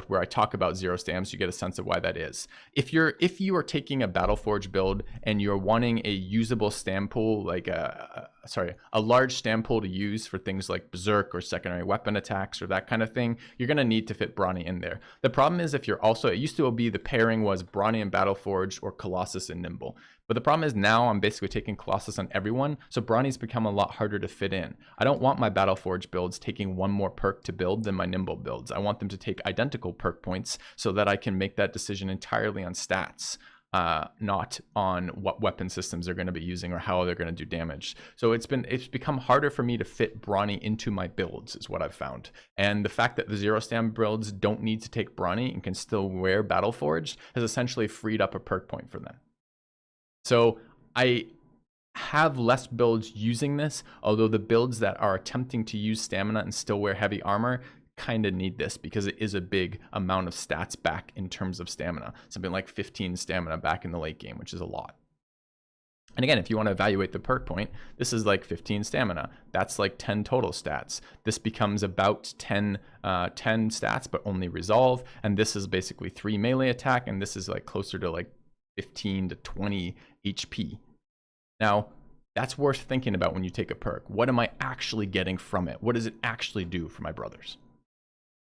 where I talk about zero stams. You get a sense of why that is. If you are taking a Battleforge build and you're wanting a usable stam pool, like a large stam pool to use for things like Berserk or secondary weapon attacks or that kind of thing, you're going to need to fit Brawny in there. The problem is if you're also, it used to be the pairing was Brawny and Battleforge or Colossus and Nimble. But the problem is now I'm basically taking Colossus on everyone, so Brawny's become a lot harder to fit in. I don't want my Battleforge builds taking one more perk to build than my Nimble builds. I want them to take identical perk points so that I can make that decision entirely on stats, not on what weapon systems they're going to be using or how they're going to do damage. So it's become harder for me to fit Brawny into my builds, is what I've found. And the fact that the zero stam builds don't need to take Brawny and can still wear Battleforged has essentially freed up a perk point for them. So I have less builds using this, although the builds that are attempting to use stamina and still wear heavy armor kind of need this, because it is a big amount of stats back in terms of stamina. Something like 15 stamina back in the late game, which is a lot. And again, if you want to evaluate the perk point, this is like 15 stamina. That's like 10 total stats. This becomes about 10 stats, but only resolve. And this is basically 3 melee attack, and this is like closer to like 15 to 20 HP. Now, that's worth thinking about when you take a perk. What am I actually getting from it? What does it actually do for my brothers?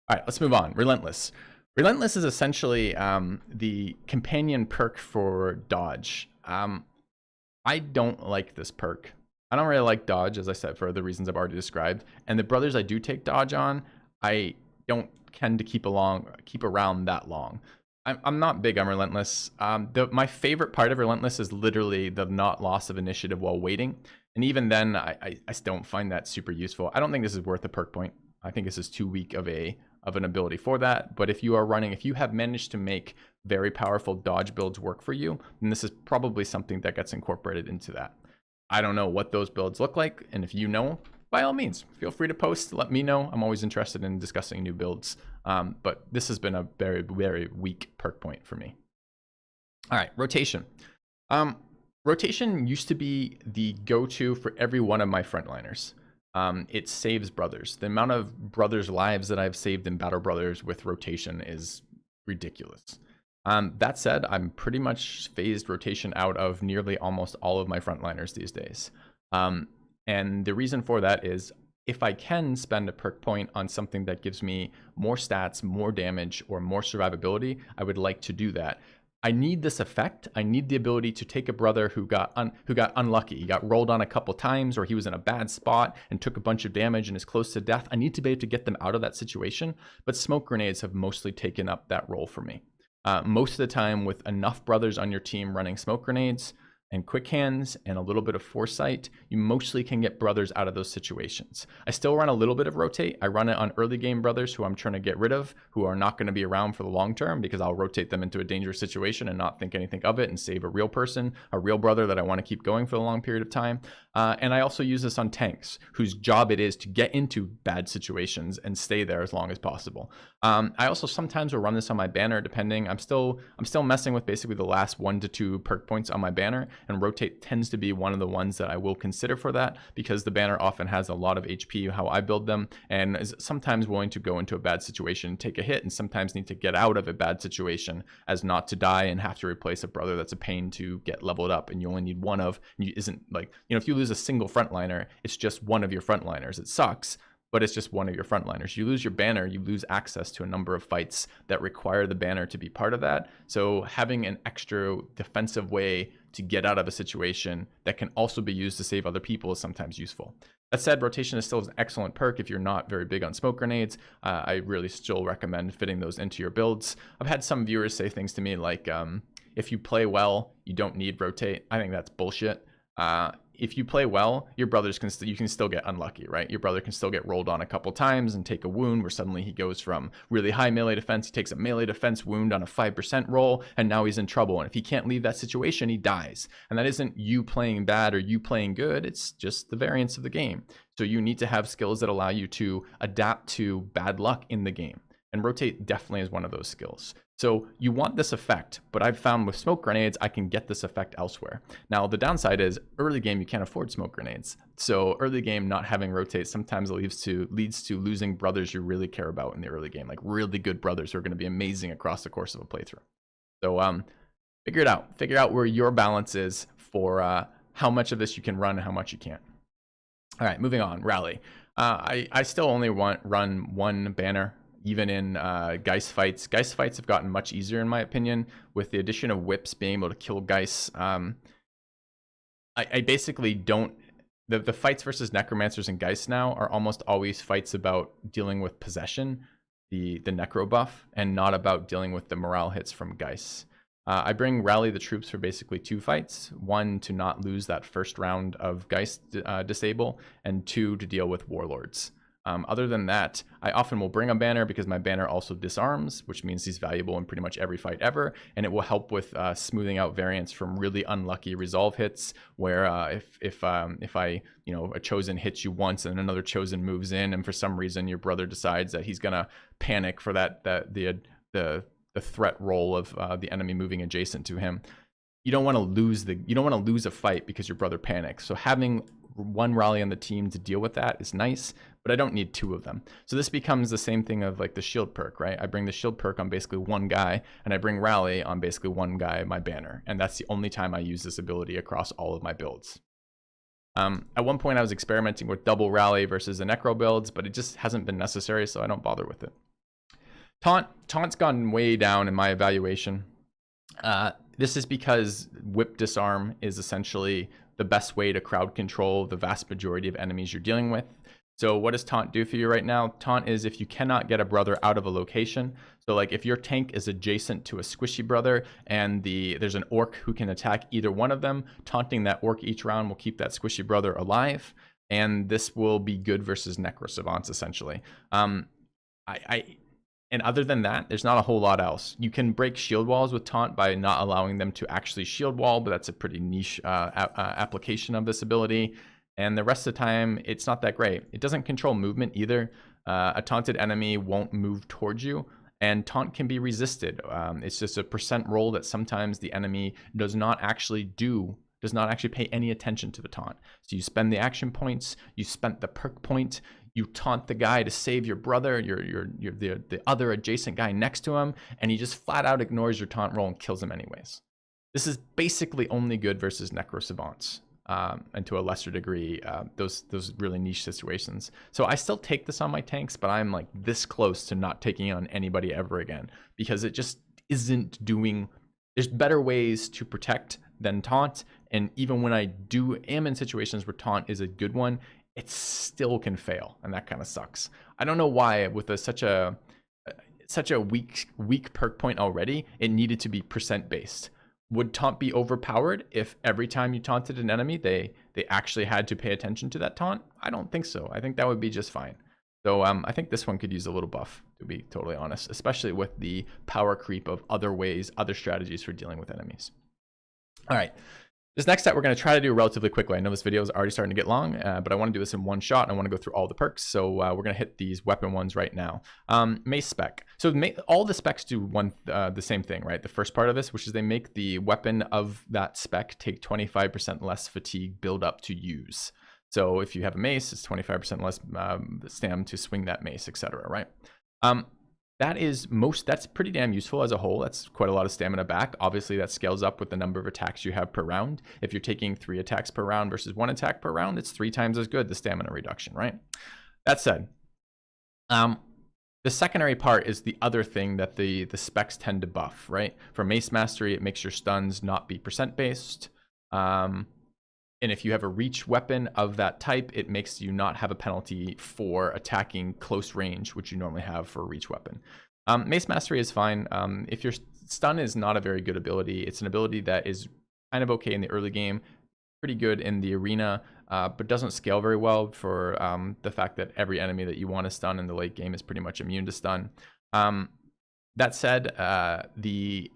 All right, let's move on. Relentless. Relentless is essentially the companion perk for dodge. I don't like this perk. I don't really like dodge, as I said, for the reasons I've already described. And the brothers I do take dodge on, I don't tend to keep around that long. I'm not big on Relentless. My favorite part of Relentless is literally the not loss of initiative while waiting. And even then, I don't find that super useful. I don't think this is worth a perk point. I think this is too weak of an ability for that. But if you have managed to make very powerful dodge builds work for you, then this is probably something that gets incorporated into that. I don't know what those builds look like. And if you know, by all means, feel free to post, let me know. I'm always interested in discussing new builds. But this has been a very, very weak perk point for me. All right, rotation. Rotation used to be the go-to for every one of my frontliners. It saves brothers. The amount of brothers' lives that I've saved in Battle Brothers with rotation is ridiculous. That said, I'm pretty much phased rotation out of nearly almost all of my frontliners these days. And the reason for that is if I can spend a perk point on something that gives me more stats, more damage, or more survivability, I would like to do that. I need this effect. I need the ability to take a brother who got unlucky. He got rolled on a couple times, or he was in a bad spot and took a bunch of damage and is close to death. I need to be able to get them out of that situation, but smoke grenades have mostly taken up that role for me. Most of the time, with enough brothers on your team running smoke grenades, and quick hands and a little bit of foresight, you mostly can get brothers out of those situations. I still run a little bit of rotate. I run it on early game brothers who I'm trying to get rid of, who are not going to be around for the long term, because I'll rotate them into a dangerous situation and not think anything of it and save a real person, a real brother that I want to keep going for a long period of time. And I also use this on tanks whose job it is to get into bad situations and stay there as long as possible. I also sometimes will run this on my banner, depending. I'm still messing with basically the last 1 to 2 perk points on my banner, and rotate tends to be one of the ones that I will consider for that, because the banner often has a lot of HP, how I build them, and is sometimes willing to go into a bad situation, take a hit, and sometimes need to get out of a bad situation as not to die and have to replace a brother that's a pain to get leveled up, and you only need one of, and you isn't like, you know, if you lose a single frontliner, it's just one of your frontliners. It sucks, but it's just one of your frontliners. You lose your banner, you lose access to a number of fights that require the banner to be part of that. So having an extra defensive way to get out of a situation that can also be used to save other people is sometimes useful. That said, rotation is still an excellent perk if you're not very big on smoke grenades. I really still recommend fitting those into your builds. I've had some viewers say things to me like, if you play well, you don't need rotate. I think that's bullshit. If you play well, your brothers can you can still get unlucky, right? Your brother can still get rolled on a couple times and take a wound where suddenly he goes from really high melee defense, he takes a melee defense wound on a 5% roll, and now he's in trouble. And if he can't leave that situation, he dies. And that isn't you playing bad or you playing good, it's just the variance of the game. So you need to have skills that allow you to adapt to bad luck in the game. And rotate definitely is one of those skills. So you want this effect, but I've found with smoke grenades, I can get this effect elsewhere. Now, the downside is early game, you can't afford smoke grenades. So early game, not having rotate sometimes leads to losing brothers you really care about in the early game, like really good brothers who are going to be amazing across the course of a playthrough. So figure it out. Figure out where your balance is for how much of this you can run and how much you can't. All right, moving on. Rally. I still only run one banner. Even in Geist fights. Geist fights have gotten much easier in my opinion, with the addition of whips being able to kill Geists. I basically don't, the fights versus Necromancers and Geists now are almost always fights about dealing with possession, the Necro buff, and not about dealing with the morale hits from Geists. I bring Rally the troops for basically 2 fights. 1, to not lose that first round of Geist disable, and 2, to deal with Warlords. Other than that, I often will bring a banner because my banner also disarms, which means he's valuable in pretty much every fight ever, and it will help with smoothing out variance from really unlucky resolve hits, where if I, you know, a chosen hits you once and another chosen moves in, and for some reason your brother decides that he's gonna panic for the threat roll of the enemy moving adjacent to him. You don't want to lose a fight because your brother panics. So having one Rally on the team to deal with that is nice, but I don't need 2 of them. So this becomes the same thing of like the shield perk, right? I bring the shield perk on basically one guy, and I bring Rally on basically one guy, my banner. And that's the only time I use this ability across all of my builds. At one point I was experimenting with double Rally versus the Necro builds, but it just hasn't been necessary, so I don't bother with it. Taunt's gone way down in my evaluation. This is because whip disarm is essentially the best way to crowd control the vast majority of enemies you're dealing with. So what does Taunt do for you right now? Taunt is if you cannot get a brother out of a location. So like if your tank is adjacent to a squishy brother and there's an orc who can attack either one of them, taunting that orc each round will keep that squishy brother alive. And this will be good versus Necro Savants essentially. And other than that, there's not a whole lot else. You can break shield walls with Taunt by not allowing them to actually shield wall, but that's a pretty niche application of this ability. And the rest of the time, it's not that great. It doesn't control movement either. A taunted enemy won't move towards you, and Taunt can be resisted. It's just a % roll that sometimes the enemy does not actually pay any attention to the taunt. So you spend the action points, you spent the perk point, you taunt the guy to save your brother, the other adjacent guy next to him, and he just flat out ignores your taunt roll and kills him anyways. This is basically only good versus Necro Savants, and to a lesser degree, those really niche situations. So I still take this on my tanks, but I'm like this close to not taking on anybody ever again, because it just isn't doing, there's better ways to protect than Taunt, and even when I am in situations where Taunt is a good one, it still can fail, and that kind of sucks. I don't know why with such a weak perk point already, it needed to be % based. Would taunt be overpowered if every time you taunted an enemy, they actually had to pay attention to that taunt? I don't think so. I think that would be just fine. So I think this one could use a little buff, to be totally honest, especially with the power creep of other ways, other strategies for dealing with enemies. All right. This next set we're going to try to do relatively quickly. I know this video is already starting to get long, but I want to do this in one shot. I want to go through all the perks, so we're going to hit these weapon ones right now. Mace spec. So all the specs do the same thing, right? The first part of this, which is they make the weapon of that spec take 25% less fatigue build up to use. So if you have a mace, it's 25% less stam to swing that mace, etc. Right? That's pretty damn useful as a whole. That's quite a lot of stamina back. Obviously, that scales up with the number of attacks you have per round. If you're taking 3 attacks per round versus 1 attack per round, it's 3 times as good, the stamina reduction, right? That said, the secondary part is the other thing that the specs tend to buff, right? For Mace Mastery, it makes your stuns not be percent based. And if you have a reach weapon of that type, it makes you not have a penalty for attacking close range, which you normally have for a reach weapon. Mace Mastery is fine. If your stun is not a very good ability, it's an ability that is kind of okay in the early game, pretty good in the arena, but doesn't scale very well for the fact that every enemy that you want to stun in the late game is pretty much immune to stun. That said, the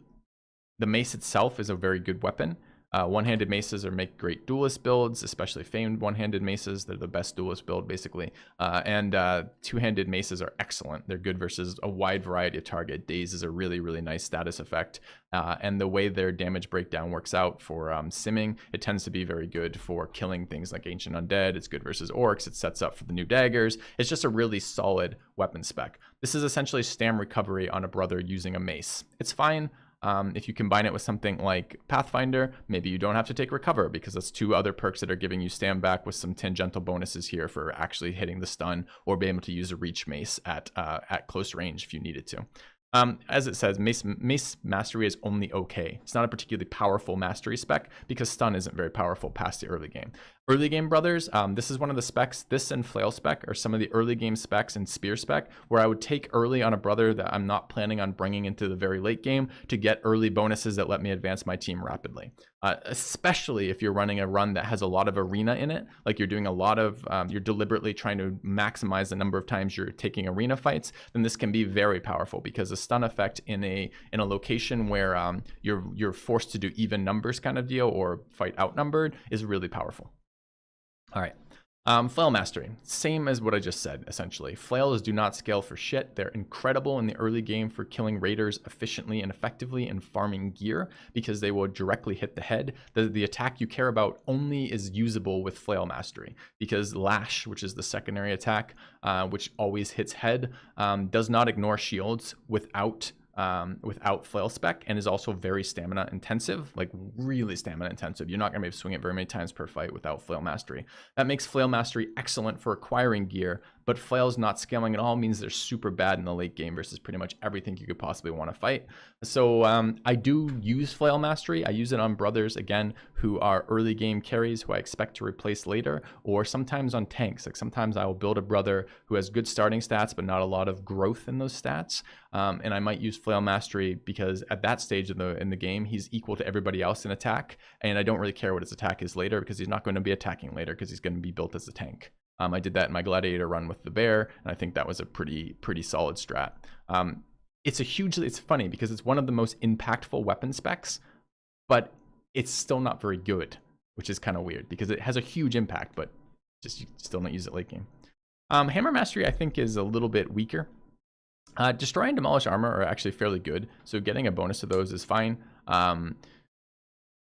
mace itself is a very good weapon. One-handed maces make great duelist builds, especially famed one-handed maces. They're the best duelist build, basically. And two-handed maces are excellent. They're good versus a wide variety of target. Daze is a really, really nice status effect. And the way their damage breakdown works out for simming, it tends to be very good for killing things like Ancient Undead. It's good versus orcs. It sets up for the new daggers. It's just a really solid weapon spec. This is essentially stam recovery on a brother using a mace. It's fine. If you combine it with something like Pathfinder, maybe you don't have to take Recover because that's 2 other perks that are giving you stand back with some tangential bonuses here for actually hitting the stun or being able to use a reach mace at close range if you needed to. As it says, Mace Mastery is only okay. It's not a particularly powerful mastery spec because stun isn't very powerful past the early game. Early game brothers, this is one of the specs. This and Flail spec are some of the early game specs and Spear spec where I would take early on a brother that I'm not planning on bringing into the very late game to get early bonuses that let me advance my team rapidly. Especially if you're running a run that has a lot of arena in it, like you're doing a lot of, you're deliberately trying to maximize the number of times you're taking arena fights, then this can be very powerful because the stun effect in a location where you're forced to do even numbers kind of deal or fight outnumbered is really powerful. All right. Flail Mastery, same as what I just said, essentially. Flails do not scale for shit. They're incredible in the early game for killing raiders efficiently and effectively and farming gear because they will directly hit the head. The attack you care about only is usable with Flail Mastery because Lash, which is the secondary attack, which always hits head, does not ignore shields without Flail spec and is also very stamina intensive, like really stamina intensive. You're not going to be able to swing it very many times per fight without Flail Mastery. That makes Flail Mastery excellent for acquiring gear, but Flail's not scaling at all means they're super bad in the late game versus pretty much everything you could possibly want to fight. So I do use Flail Mastery. I use it on brothers, again, who are early game carries who I expect to replace later, or sometimes on tanks. Like sometimes I will build a brother who has good starting stats, but not a lot of growth in those stats. And I might use Flail Mastery because at that stage in the game, he's equal to everybody else in attack. And I don't really care what his attack is later because he's not going to be attacking later because he's going to be built as a tank. I did that in my Gladiator run with the Bear, and I think that was a pretty solid strat. It's funny because it's one of the most impactful weapon specs, but it's still not very good, which is kind of weird because it has a huge impact, but just you still don't use it late game. Hammer Mastery, I think, is a little bit weaker. Destroy and Demolish Armor are actually fairly good, so getting a bonus to those is fine.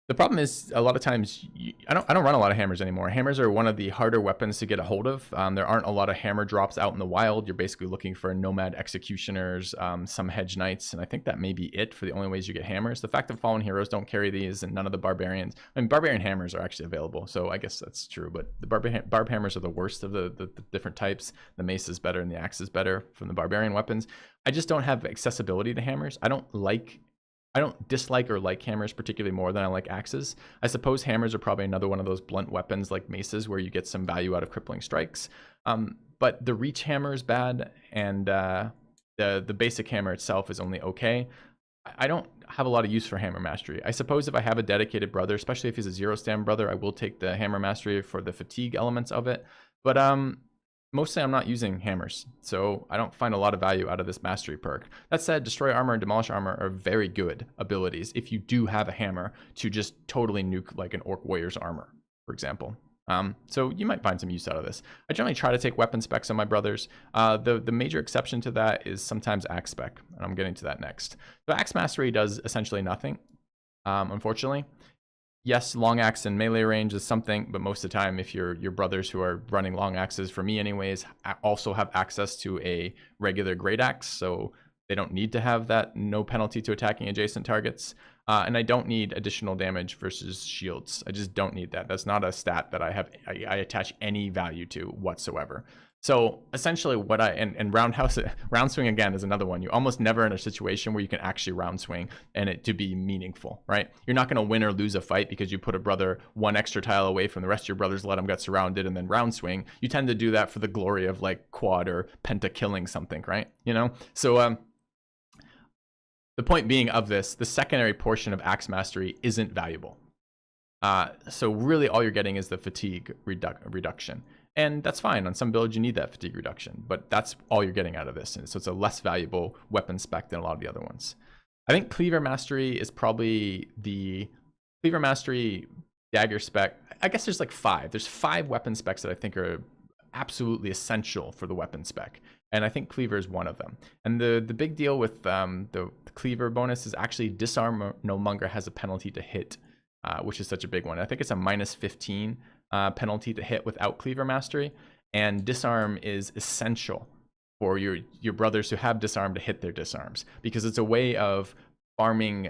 The problem is a lot of times I don't run a lot of hammers anymore. Hammers are one of the harder weapons to get a hold of. There aren't a lot of hammer drops out in the wild. You're basically looking for nomad executioners, some hedge knights, and I think that may be it for the only ways you get hammers. The fact that fallen heroes don't carry these and none of the barbarians. I mean, barbarian hammers are actually available, so I guess that's true. But the barb hammers are the worst of the different types. The mace is better and the axe is better from the barbarian weapons. I just don't have accessibility to hammers. I don't dislike or like hammers particularly more than I like axes. I suppose hammers are probably another one of those blunt weapons like maces where you get some value out of crippling strikes. But the reach hammer is bad, and the basic hammer itself is only okay. I don't have a lot of use for hammer mastery. I suppose if I have a dedicated brother, especially if he's a 0-stam brother, I will take the hammer mastery for the fatigue elements of it. But mostly I'm not using hammers, so I don't find a lot of value out of this mastery perk. That said, destroy armor and demolish armor are very good abilities if you do have a hammer to just totally nuke like an orc warrior's armor, for example. So you might find some use out of this. I generally try to take weapon specs on my brothers. The major exception to that is sometimes axe spec, and I'm getting to that next. So axe mastery does essentially nothing, unfortunately. Yes, long axe and melee range is something, but most of the time, if your brothers who are running long axes, for me anyways, also have access to a regular great axe, so they don't need to have that no penalty to attacking adjacent targets. And I don't need additional damage versus shields. I just don't need that. That's not a stat that I attach any value to whatsoever. So essentially what and round swing again is another one. You're almost never in a situation where you can actually round swing and it to be meaningful, right? You're not going to win or lose a fight because you put a brother one extra tile away from the rest of your brothers, let them get surrounded and then round swing. You tend to do that for the glory of like quad or penta killing something, right? You know? So the point being of this, the secondary portion of axe mastery isn't valuable. So really all you're getting is the fatigue reduction. And that's fine. On some builds, you need that fatigue reduction, but that's all you're getting out of this. And so it's a less valuable weapon spec than a lot of the other ones. I think Cleaver Mastery is probably the Cleaver Mastery Dagger spec. I guess there's like 5. There's 5 weapon specs that I think are absolutely essential for the weapon spec. And I think Cleaver is one of them. And the big deal with the Cleaver bonus is actually disarm no longer has a penalty to hit, which is such a big one. I think it's a -15 penalty to hit without Cleaver Mastery. And disarm is essential for your brothers who have disarm to hit their disarms, because it's a way of farming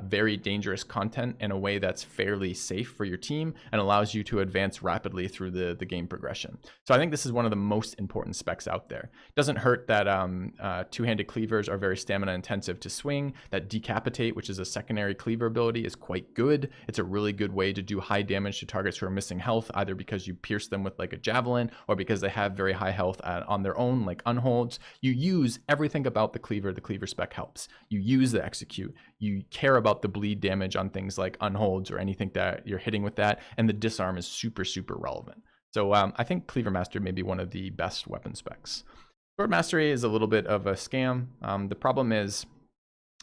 very dangerous content in a way that's fairly safe for your team and allows you to advance rapidly through the game progression. So I think this is one of the most important specs out there. It doesn't hurt that two-handed cleavers are very stamina intensive to swing. That decapitate, which is a secondary cleaver ability, is quite good. It's a really good way to do high damage to targets who are missing health, either because you pierce them with like a javelin or because they have very high health on their own, like unholds. You use everything about the cleaver spec helps. You use the execute. You care about the bleed damage on things like unholds or anything that you're hitting with that, and the disarm is super, super relevant. So I think Cleaver Mastery may be one of the best weapon specs. Sword Mastery is a little bit of a scam. The problem is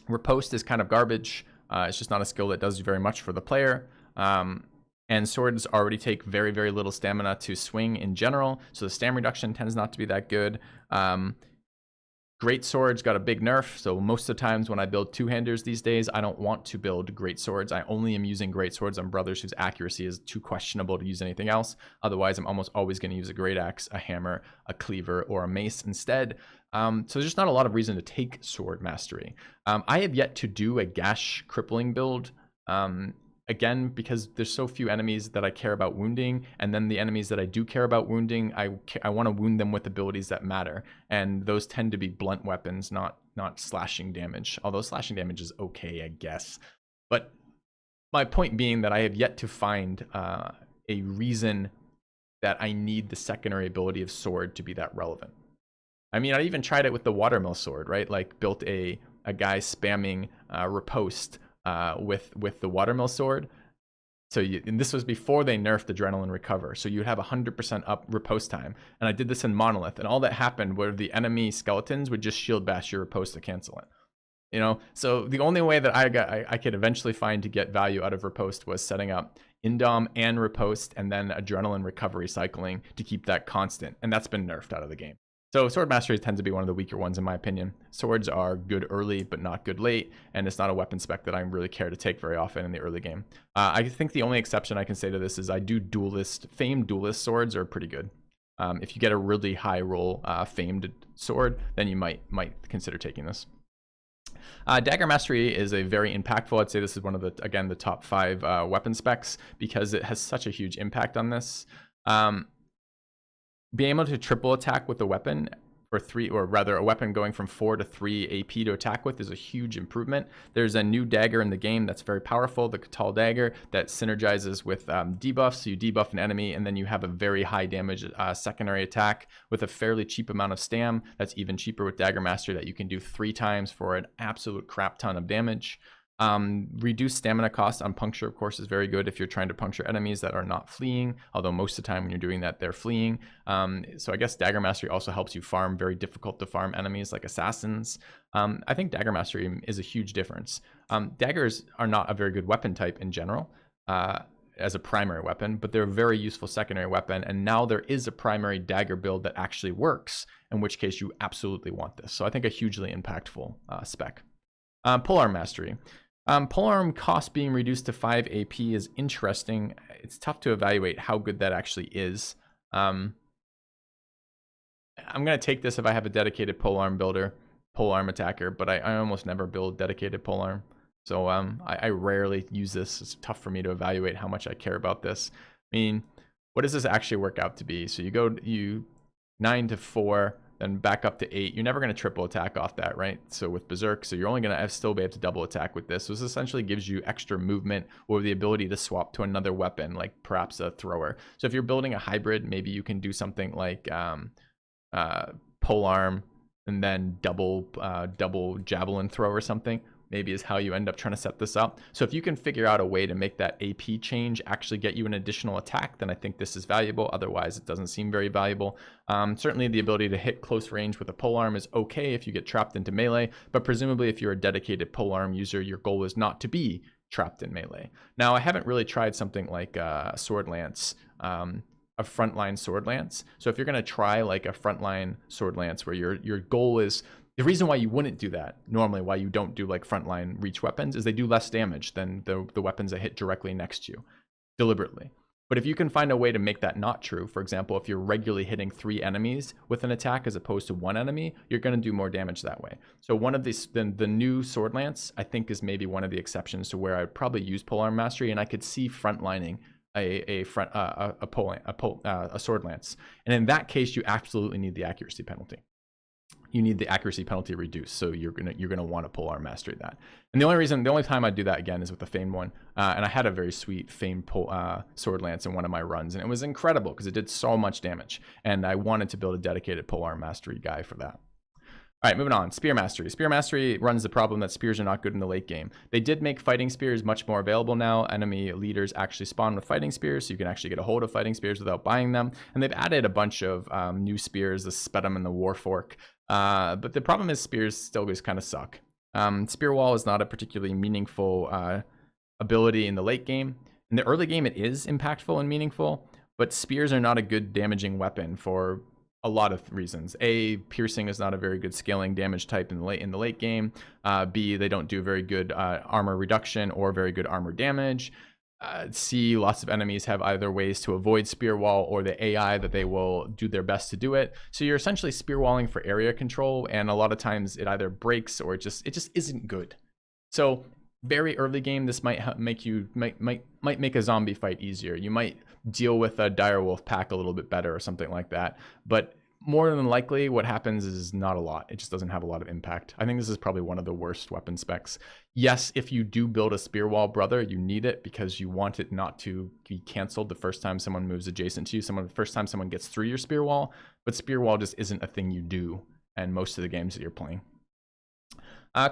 riposte is kind of garbage. It's just not a skill that does very much for the player. And swords already take very, very little stamina to swing in general, so the stam reduction tends not to be that good. Great swords got a big nerf, so most of the times when I build two-handers these days, I don't want to build great swords. I only am using great swords on brothers whose accuracy is too questionable to use anything else. Otherwise, I'm almost always going to use a great axe, a hammer, a cleaver, or a mace instead. So there's just not a lot of reason to take sword mastery. I have yet to do a gash crippling build. Again, because there's so few enemies that I care about wounding, and then the enemies that I do care about wounding, I want to wound them with abilities that matter, and those tend to be blunt weapons, not slashing damage. Although slashing damage is okay, I guess. But my point being that I have yet to find a reason that I need the secondary ability of sword to be that relevant. I mean, I even tried it with the watermill sword, right? Like built a guy spamming riposte with the watermill sword. So and this was before they nerfed Adrenaline Recover, so you'd have 100% up riposte time. And I did this in Monolith, and all that happened were the enemy skeletons would just shield bash your riposte to cancel it. You know, so the only way that I could eventually find to get value out of riposte was setting up Indom and riposte and then Adrenaline Recovery cycling to keep that constant, and that's been nerfed out of the game. So sword mastery tends to be one of the weaker ones in my opinion. Swords are good early, but not good late, and it's not a weapon spec that I really care to take very often in the early game. I think the only exception I can say to this is I do duelist. Famed duelist swords are pretty good. If you get a really high roll famed sword, then you might consider taking this. Dagger Mastery is a very impactful. I'd say this is one of the, again, the top 5 weapon specs because it has such a huge impact on this. Being able to triple attack with a weapon or 3, or rather a weapon going from 4 to 3 AP to attack with is a huge improvement. There's a new dagger in the game that's very powerful, the tall dagger, that synergizes with debuffs. So you debuff an enemy, and then you have a very high damage secondary attack with a fairly cheap amount of stam. That's even cheaper with Dagger Mastery, that you can do 3 times for an absolute crap ton of damage. Reduced stamina cost on puncture, of course, is very good if you're trying to puncture enemies that are not fleeing, although most of the time when you're doing that, they're fleeing. So I guess Dagger Mastery also helps you farm very difficult to farm enemies like assassins. I think Dagger Mastery is a huge difference. Daggers are not a very good weapon type in general as a primary weapon, but they're a very useful secondary weapon, and now there is a primary dagger build that actually works, in which case you absolutely want this. So I think a hugely impactful spec. Polearm Mastery. Polearm cost being reduced to 5 AP is interesting. It's tough to evaluate how good that actually is. I'm going to take this if I have a dedicated polearm builder, polearm attacker, but I almost never build dedicated polearm. So I rarely use this. It's tough for me to evaluate how much I care about this. I mean, what does this actually work out to be? So you 9 to 4, then back up to 8. You're never going to triple attack off that, right? So with Berserk, so you're only going to still be able to double attack with this. So this essentially gives you extra movement or the ability to swap to another weapon, like perhaps a thrower. So if you're building a hybrid, maybe you can do something like polearm and then double javelin throw or something. Maybe is how you end up trying to set this up. So if you can figure out a way to make that AP change actually get you an additional attack, then I think this is valuable. Otherwise, it doesn't seem very valuable. Certainly the ability to hit close range with a polearm is okay if you get trapped into melee, but presumably if you're a dedicated polearm user, your goal is not to be trapped in melee. Now, I haven't really tried something like Sword Lance, a frontline Sword Lance. So if you're gonna try like a frontline Sword Lance where your goal is, the reason why you wouldn't do that, normally why you don't do like frontline reach weapons, is they do less damage than the weapons that hit directly next to you, deliberately. But if you can find a way to make that not true, for example, if you're regularly hitting 3 enemies with an attack as opposed to 1 enemy, you're going to do more damage that way. So one of these, the new Sword Lance, I think is maybe one of the exceptions to where I'd probably use Polearm Mastery, and I could see frontlining a Sword Lance. And in that case, you absolutely need the accuracy penalty. You need the accuracy penalty reduced, so you're gonna want to polearm mastery that. And the only time I do that again is with the Famed one. And I had a very sweet Famed Sword Lance in one of my runs, and it was incredible because it did so much damage. And I wanted to build a dedicated polearm mastery guy for that. All right, moving on. Spear Mastery. Spear Mastery runs the problem that spears are not good in the late game. They did make fighting spears much more available now. Enemy leaders actually spawn with fighting spears, so you can actually get a hold of fighting spears without buying them. And they've added a bunch of new spears, the Spedum and the Warfork. But the problem is spears still just kind of suck. Spear Wall is not a particularly meaningful ability in the late game. In the early game, it is impactful and meaningful, but spears are not a good damaging weapon for a lot of reasons. A, piercing is not a very good scaling damage type in the late game. B, they don't do very good armor reduction or very good armor damage. C, lots of enemies have either ways to avoid spear wall or the AI that they will do their best to do it. So you're essentially spear walling for area control, and a lot of times it either breaks or it just isn't good. So very early game, this might make a zombie fight easier. You might deal with a direwolf pack a little bit better or something like that. But more than likely, what happens is not a lot. It just doesn't have a lot of impact. I think this is probably one of the worst weapon specs. Yes, if you do build a spear wall, brother, you need it because you want it not to be canceled the first time someone moves adjacent to you, the first time someone gets through your spear wall. But spear wall just isn't a thing you do in most of the games that you're playing.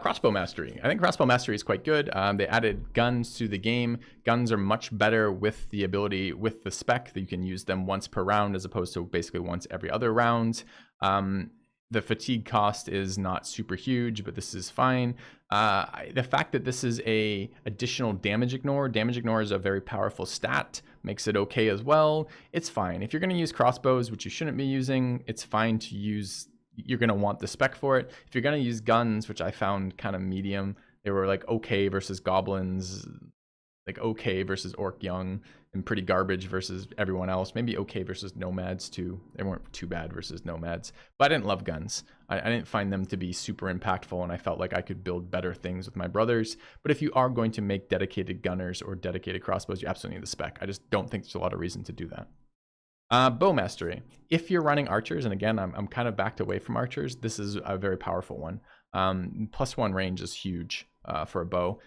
Crossbow Mastery. I think Crossbow Mastery is quite good. They added guns to the game. Guns are much better with the ability, with the spec, that you can use them once per round as opposed to basically once every other round. The fatigue cost is not super huge, but this is fine. The fact that this is a additional damage ignore is a very powerful stat, makes it okay as well. It's fine. If you're going to use crossbows, which you shouldn't be using, it's fine to use. You're going to want the spec for it. If you're going to use guns, which I found kind of medium, they were like okay versus goblins, like okay versus orc young, and pretty garbage versus everyone else. Maybe okay versus nomads too. They weren't too bad versus nomads, but I didn't love guns. I didn't find them to be super impactful, and I felt like I could build better things with my brothers. But if you are going to make dedicated gunners or dedicated crossbows, you absolutely need the spec. I just don't think there's a lot of reason to do that. Bow mastery. If you're running archers, and again, I'm kind of backed away from archers, this is a very powerful one. +1 range is huge for a bow.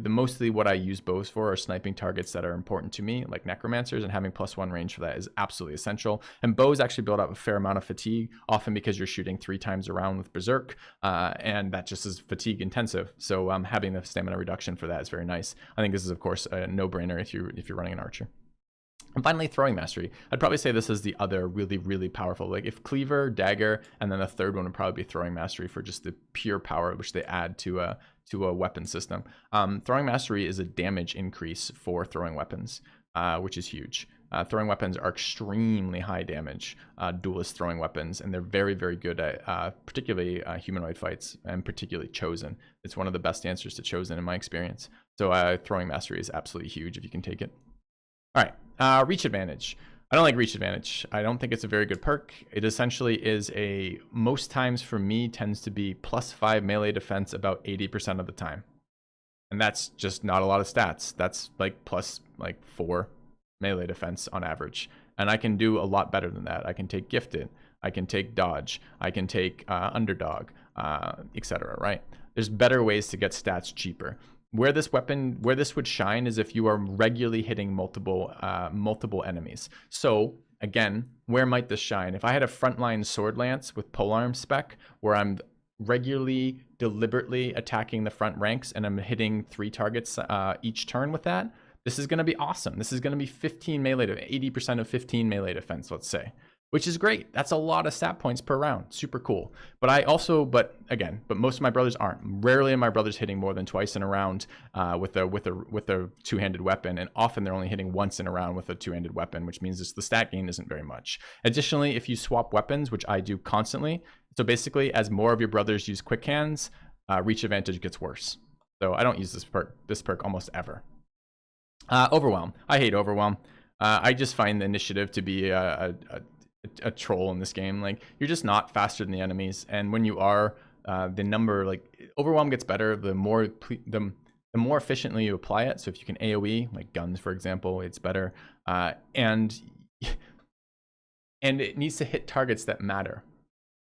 Mostly what I use bows for are sniping targets that are important to me, like necromancers, and having +1 range for that is absolutely essential. And bows actually build up a fair amount of fatigue, often because you're shooting 3 times around with Berserk, and that just is fatigue intensive. So having the stamina reduction for that is very nice. I think this is, of course, a no-brainer if you're running an archer. And finally, throwing mastery. I'd probably say this is the other really, really powerful. Like if Cleaver, Dagger, and then the third one would probably be throwing mastery for just the pure power which they add to a weapon system. Throwing mastery is a damage increase for throwing weapons, which is huge. Throwing weapons are extremely high damage, duelist throwing weapons, and they're very, very good at particularly humanoid fights, and particularly Chosen. It's one of the best answers to Chosen in my experience. So throwing mastery is absolutely huge if you can take it. All right, reach advantage. I don't like reach advantage. I don't think it's a very good perk. It essentially is most times for me tends to be +5 melee defense about 80% of the time. And that's just not a lot of stats. That's like +4 melee defense on average. And I can do a lot better than that. I can take gifted, I can take dodge, I can take underdog, etc. Right? There's better ways to get stats cheaper. Where this would shine is if you are regularly hitting multiple enemies. So again, where might this shine? If I had a frontline sword lance with polearm spec, where I'm regularly, deliberately attacking the front ranks and I'm hitting 3 targets each turn with that, this is going to be awesome. This is going to be 15 melee, 80% of 15 melee defense, let's say. Which is great. That's a lot of stat points per round. Super cool. But most of my brothers aren't. Rarely are my brothers hitting more than twice in a round with a two-handed weapon, and often they're only hitting once in a round with a two-handed weapon, which means the stat gain isn't very much. Additionally, if you swap weapons, which I do constantly, so basically as more of your brothers use quick hands, reach advantage gets worse. So I don't use this perk almost ever. Overwhelm. I hate Overwhelm. I just find the initiative to be a troll in this game. Like, you're just not faster than the enemies, and when you are, Overwhelm gets better the more efficiently you apply it. So if you can AoE, like guns for example, it's better, and it needs to hit targets that matter,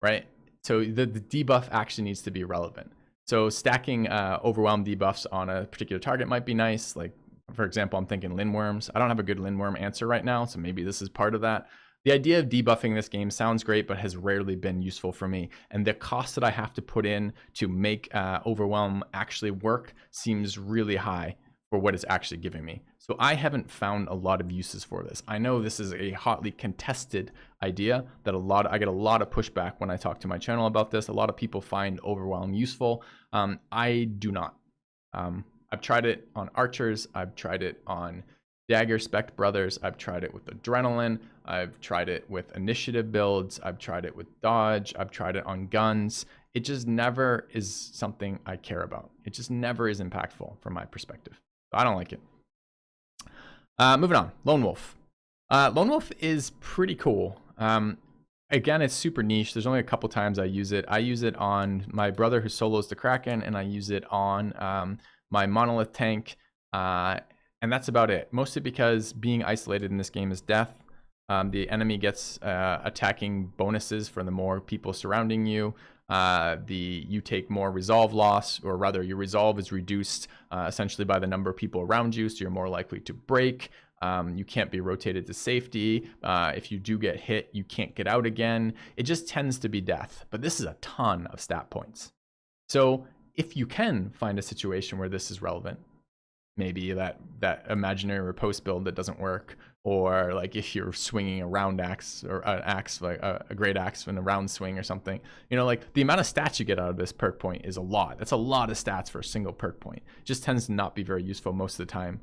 right? So the debuff actually needs to be relevant. So stacking Overwhelm debuffs on a particular target might be nice. Like, for example, I'm thinking Lindworms. I don't have a good Lindworm answer right now, so maybe this is part of that. The idea of debuffing this game sounds great, but has rarely been useful for me. And the cost that I have to put in to make Overwhelm actually work seems really high for what it's actually giving me. So I haven't found a lot of uses for this. I know this is a hotly contested idea that I get a lot of pushback when I talk to my channel about this. A lot of people find Overwhelm useful. I do not. I've tried it on archers. I've tried it on Dagger spec brothers. I've tried it with adrenaline. I've tried it with initiative builds. I've tried it with dodge. I've tried it on guns. It just never is something I care about. It just never is impactful from my perspective. I don't like it. Moving on, Lone Wolf. Lone Wolf is pretty cool. Again, it's super niche. There's only a couple times I use it. I use it on my brother who solos the Kraken, and I use it on my Monolith tank. And that's about it. Mostly because being isolated in this game is death. The enemy gets attacking bonuses for the more people surrounding you. You take more resolve loss, or rather your resolve is reduced essentially by the number of people around you, so you're more likely to break. You can't be rotated to safety. If you do get hit, you can't get out again. It just tends to be death. But this is a ton of stat points. So if you can find a situation where this is relevant, maybe that imaginary riposte build that doesn't work, or like if you're swinging a round axe, or an axe, like a great axe in a round swing or something, you know, like the amount of stats you get out of this perk point is a lot. That's a lot of stats for a single perk point. It just tends to not be very useful most of the time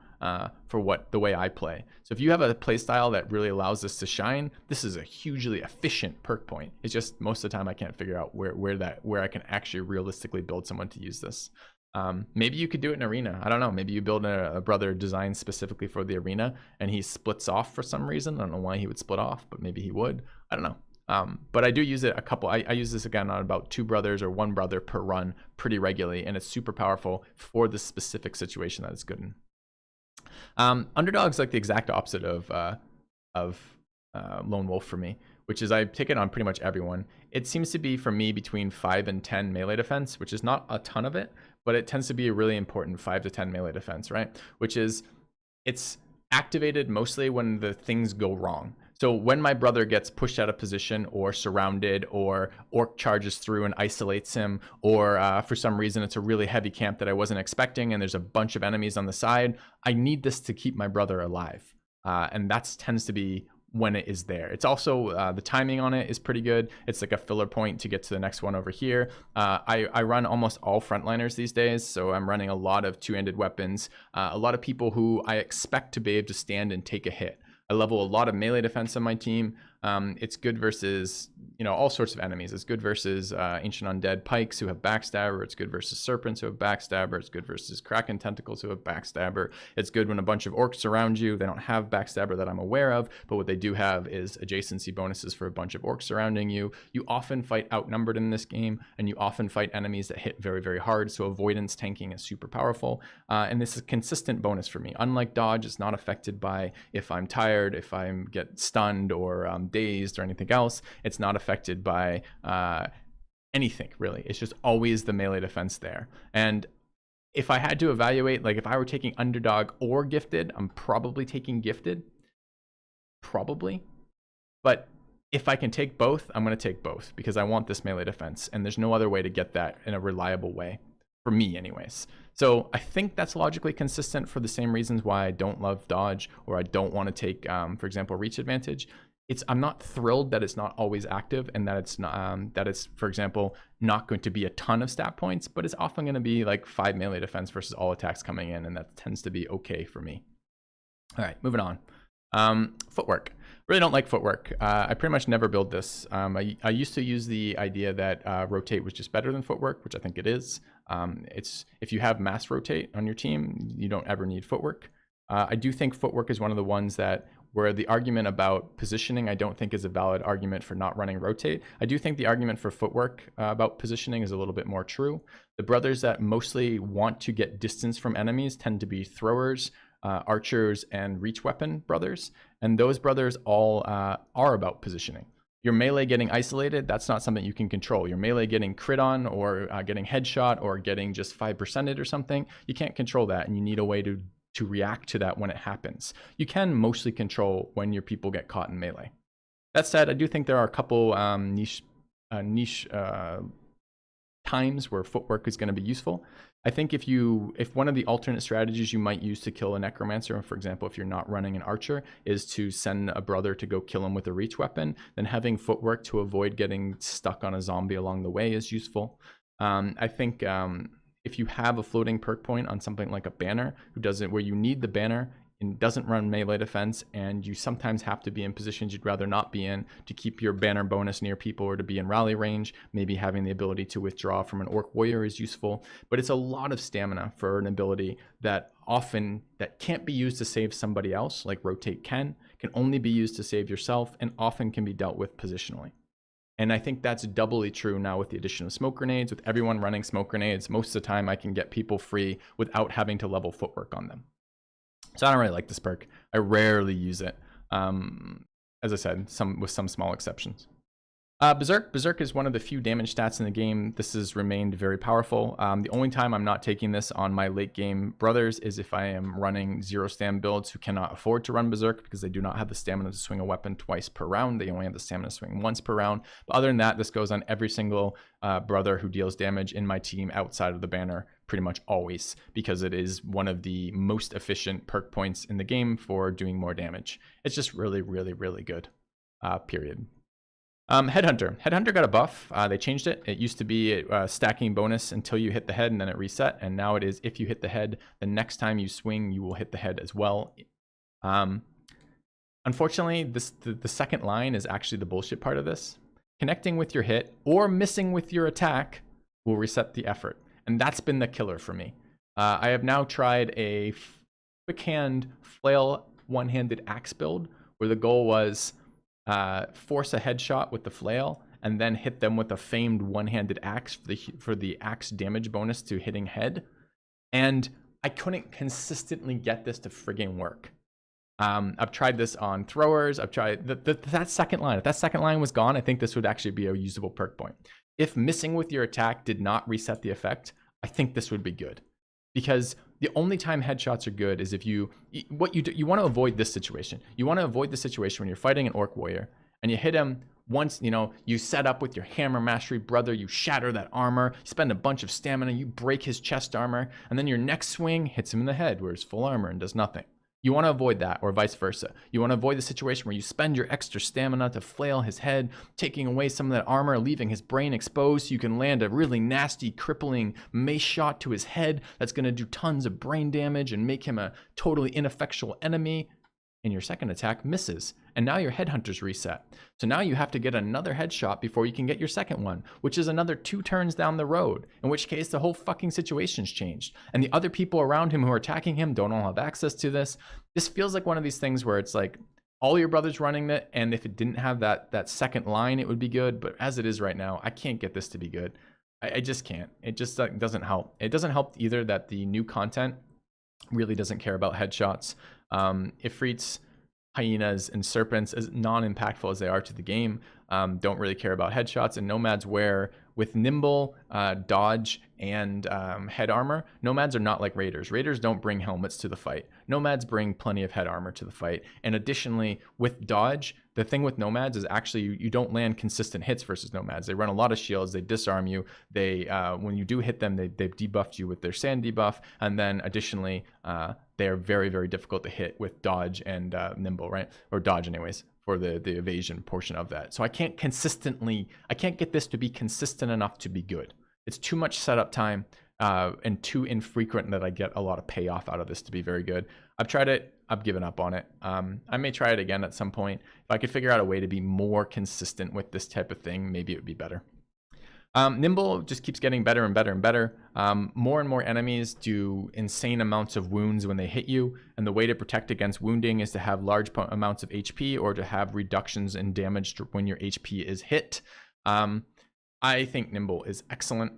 for the way I play. So if you have a play style that really allows this to shine, this is a hugely efficient perk point. It's just most of the time I can't figure out where I can actually realistically build someone to use this. Maybe you could do it in arena. I don't know. Maybe you build a brother designed specifically for the arena and he splits off for some reason. I don't know why he would split off, but maybe he would. I don't know. But I do use it I use this again on about 2 brothers or 1 brother per run pretty regularly, and it's super powerful for the specific situation that it's good in. Underdog's like the exact opposite of lone wolf for me, which is I take it on pretty much everyone. It seems to be for me between 5 and 10 melee defense, which is not a ton of it, but it tends to be a really important 5 to 10 melee defense, right? Which is, it's activated mostly when the things go wrong. So when my brother gets pushed out of position or surrounded, or orc charges through and isolates him, or for some reason it's a really heavy camp that I wasn't expecting and there's a bunch of enemies on the side, I need this to keep my brother alive. And that tends to be when it is there. It's also, the timing on it is pretty good. It's like a filler point to get to the next one over here. I run almost all frontliners these days, so I'm running a lot of two-handed weapons, a lot of people who I expect to be able to stand and take a hit. I level a lot of melee defense on my team. It's good versus, you know, all sorts of enemies. It's good versus ancient undead pikes who have backstabber. It's good versus serpents who have backstabber. It's good versus kraken tentacles who have backstabber. It's good when a bunch of orcs surround you. They don't have backstabber that I'm aware of, but what they do have is adjacency bonuses for a bunch of orcs surrounding you. You often fight outnumbered in this game, and you often fight enemies that hit very, very hard, so avoidance tanking is super powerful. And this is a consistent bonus for me. Unlike dodge, it's not affected by if I'm tired, if I get stunned or dazed or anything else. It's not affected by anything really. It's just always the melee defense there. And if I had to evaluate, like if I were taking underdog or gifted, I'm probably taking gifted, probably. But if I can take both, I'm going to take both because I want this melee defense, and there's no other way to get that in a reliable way for me anyways. So I think that's logically consistent for the same reasons why I don't love dodge, or I don't want to take, for example, reach advantage. I'm not thrilled that it's not always active, and that it's not, that it's, for example, not going to be a ton of stat points, but it's often going to be like 5 melee defense versus all attacks coming in, and that tends to be okay for me. All right, moving on. Footwork. Really don't like footwork. I pretty much never build this. I used to use the idea that rotate was just better than footwork, which I think it is. If you have mass rotate on your team, you don't ever need footwork. I do think footwork is one of the ones that where the argument about positioning I don't think is a valid argument for not running rotate. I do think the argument for footwork about positioning is a little bit more true. The brothers that mostly want to get distance from enemies tend to be throwers, archers, and reach weapon brothers, and those brothers all are about positioning. Your melee getting isolated, that's not something you can control. Your melee getting crit on, or getting headshot, or getting just 5%ed or something, you can't control that, and you need a way to react to that when it happens. You can mostly control when your people get caught in melee. That said, I do think there are a couple niche times where footwork is going to be useful. I think if one of the alternate strategies you might use to kill a necromancer, for example, if you're not running an archer, is to send a brother to go kill him with a reach weapon, then having footwork to avoid getting stuck on a zombie along the way is useful. I think if you have a floating perk point on something like a banner where you need the banner and doesn't run melee defense, and you sometimes have to be in positions you'd rather not be in to keep your banner bonus near people or to be in rally range, maybe having the ability to withdraw from an orc warrior is useful. But it's a lot of stamina for an ability that can't be used to save somebody else, like rotate can only be used to save yourself, and often can be dealt with positionally. And I think that's doubly true now with the addition of smoke grenades. With everyone running smoke grenades, most of the time I can get people free without having to level footwork on them. So I don't really like this perk. I rarely use it, as I said, with some small exceptions. Berserk is one of the few damage stats in the game. This has remained very powerful. The only time I'm not taking this on my late game brothers is if I am running zero stam builds who cannot afford to run Berserk because they do not have the stamina to swing a weapon twice per round. They only have the stamina to swing once per round. But other than that, this goes on every single brother who deals damage in my team outside of the banner, pretty much always, because it is one of the most efficient perk points in the game for doing more damage. It's just really, really, really good, period. Headhunter got a buff. They changed it. It used to be a stacking bonus until you hit the head, and then it reset. And now it is if you hit the head, the next time you swing, you will hit the head as well. Unfortunately, the second line is actually the bullshit part of this. Connecting with your hit or missing with your attack will reset the effort. And that's been the killer for me. I have now tried a quick hand flail one-handed axe build where the goal was force a headshot with the flail and then hit them with a famed one-handed axe for the axe damage bonus to hitting head. And I couldn't consistently get this to friggin' work. I've tried this on throwers. I've tried that second line. If that second line was gone, I think this would actually be a usable perk point. If missing with your attack did not reset the effect, I think this would be good. Because the only time headshots are good is if you want to avoid this situation. You want to avoid the situation when you're fighting an orc warrior and you hit him once, you set up with your hammer mastery brother, you shatter that armor, you spend a bunch of stamina, you break his chest armor, and then your next swing hits him in the head where he's full armor and does nothing. You want to avoid that, or vice versa. You want to avoid the situation where you spend your extra stamina to flail his head, taking away some of that armor, leaving his brain exposed so you can land a really nasty, crippling mace shot to his head that's going to do tons of brain damage and make him a totally ineffectual enemy. And your second attack misses, and now your headhunters reset. So now you have to get another headshot before you can get your second one, which is another 2 turns down the road, in which case the whole fucking situation's changed. And the other people around him who are attacking him don't all have access to this. This feels like one of these things where it's like all your brothers running it, and if it didn't have that second line, it would be good. But as it is right now, I can't get this to be good. I just can't. It just doesn't help. It doesn't help either that the new content really doesn't care about headshots. Ifrits, hyenas, and serpents, as non-impactful as they are to the game, don't really care about headshots. And nomads, where with nimble, dodge, and head armor, nomads are not like raiders. Raiders don't bring helmets to the fight. Nomads bring plenty of head armor to the fight. And additionally, with dodge, the thing with nomads is actually you don't land consistent hits versus nomads. They run a lot of shields, they disarm you, they when you do hit them, they've debuffed you with their sand debuff, and then additionally they are very, very difficult to hit with dodge and nimble, right? Or dodge anyways, for the evasion portion of that. So I can't get this to be consistent enough to be good. It's too much setup time and too infrequent that I get a lot of payoff out of this to be very good. I've tried it. I've given up on it. I may try it again at some point. If I could figure out a way to be more consistent with this type of thing, maybe it would be better. Nimble just keeps getting better and better and better. More and more enemies do insane amounts of wounds when they hit you, and the way to protect against wounding is to have large amounts of HP or to have reductions in damage when your HP is hit. I think Nimble is excellent.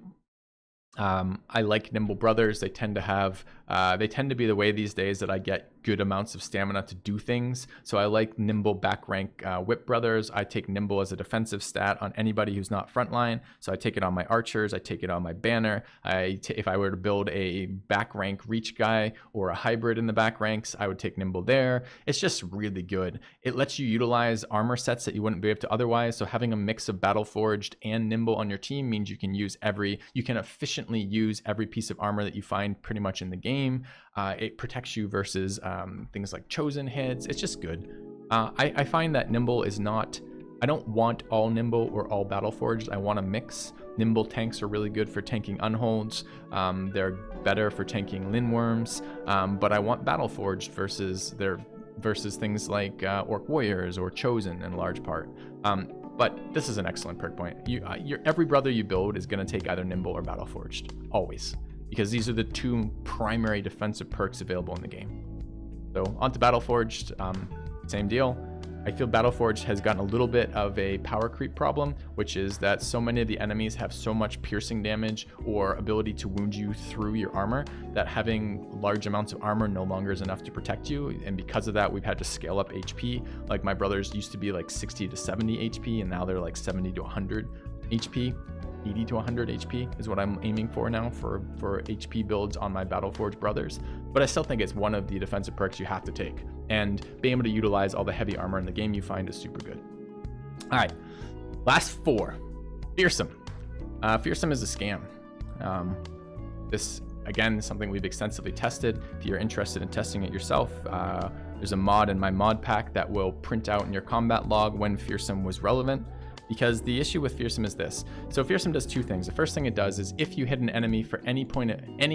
I like Nimble brothers. They tend to be the way these days that I get good amounts of stamina to do things. So I like Nimble back rank whip brothers. I take Nimble as a defensive stat on anybody who's not frontline. So I take it on my archers. I take it on my banner. If I were to build a back rank reach guy or a hybrid in the back ranks, I would take Nimble there. It's just really good. It lets you utilize armor sets that you wouldn't be able to otherwise. So having a mix of Battle Forged and Nimble on your team means you can efficiently use every piece of armor that you find pretty much in the game. It protects you versus things like chosen hits. It's just good. I find that Nimble is not, I don't want all Nimble or all Battle Forged. I want a mix. Nimble tanks are really good for tanking unholds. They're better for tanking Linworms, but I want Battle Forged versus things like Orc Warriors or Chosen in large part. But this is an excellent perk point. Every brother you build is going to take either Nimble or Battle Forged, always, because these are the 2 primary defensive perks available in the game. So onto Battle Forged, same deal. I feel Battle Forged has gotten a little bit of a power creep problem, which is that so many of the enemies have so much piercing damage or ability to wound you through your armor that having large amounts of armor no longer is enough to protect you. And because of that, we've had to scale up HP. Like my brothers used to be like 60 to 70 HP, and now they're like 70 to 100 HP. 80 to 100 HP is what I'm aiming for now for HP builds on my Battle Forged brothers. But I still think it's one of the defensive perks you have to take. And being able to utilize all the heavy armor in the game you find is super good. All right, last 4. Fearsome. Fearsome is a scam. This, again, is something we've extensively tested. If you're interested in testing it yourself, there's a mod in my mod pack that will print out in your combat log when Fearsome was relevant. Because the issue with Fearsome is this. So Fearsome does 2 things. The first thing it does is if you hit an enemy for any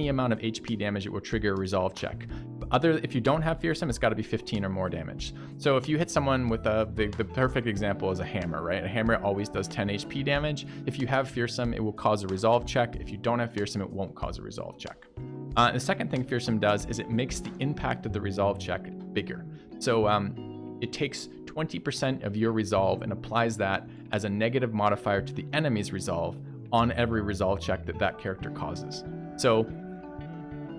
amount of HP damage, it will trigger a resolve check. If you don't have Fearsome, it's got to be 15 or more damage. So if you hit someone with the perfect example is a hammer, right? A hammer always does 10 HP damage. If you have Fearsome, it will cause a resolve check. If you don't have Fearsome, it won't cause a resolve check. The second thing Fearsome does is it makes the impact of the resolve check bigger. So it takes 20% of your resolve and applies that as a negative modifier to the enemy's resolve on every resolve check that character causes. So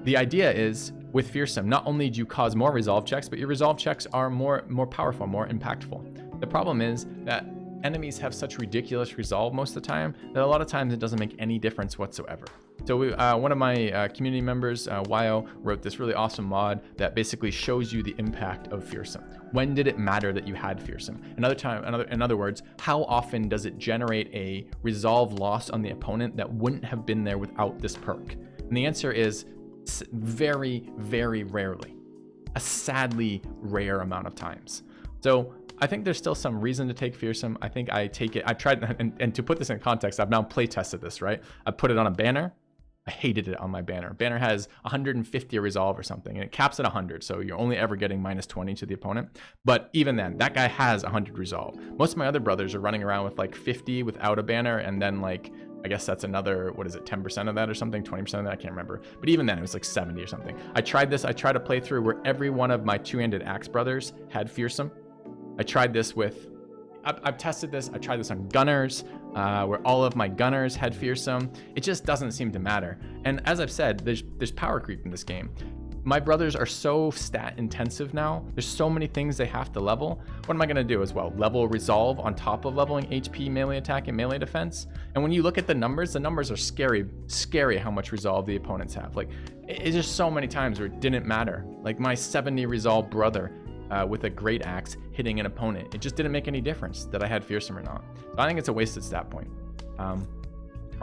the idea is with Fearsome, not only do you cause more resolve checks, but your resolve checks are more powerful, more impactful. The problem is that enemies have such ridiculous resolve most of the time that a lot of times it doesn't make any difference whatsoever. So one of my community members, Yo, wrote this really awesome mod that basically shows you the impact of Fearsome. When did it matter that you had Fearsome? In other words, how often does it generate a resolve loss on the opponent that wouldn't have been there without this perk? And the answer is very, very rarely. A sadly rare amount of times. So I think there's still some reason to take Fearsome. I think I take it. I tried, and to put this in context, I've now play tested this, right? I put it on a banner. I hated it on my banner. Banner has 150 resolve or something, and it caps at 100, so you're only ever getting -20 to the opponent. But even then, that guy has 100 resolve. Most of my other brothers are running around with like 50 without a banner, and then like, I guess that's another, what is it, 10% of that or something, 20% of that, I can't remember. But even then, it was like 70 or something. I tried this, I tried a playthrough where every one of my two-handed axe brothers had Fearsome. I tried this with, I've tested this, I tried this on gunners, where all of my gunners had Fearsome. It just doesn't seem to matter. And as I've said, there's power creep in this game. My brothers are so stat intensive now. There's so many things they have to level. What am I gonna do as well? Level resolve on top of leveling HP, melee attack, and melee defense? And when you look at the numbers are scary how much resolve the opponents have. Like, it's just so many times where it didn't matter. Like my 70 resolve brother, with a great axe hitting an opponent. It just didn't make any difference that I had Fearsome or not. So I think it's a wasted stat point.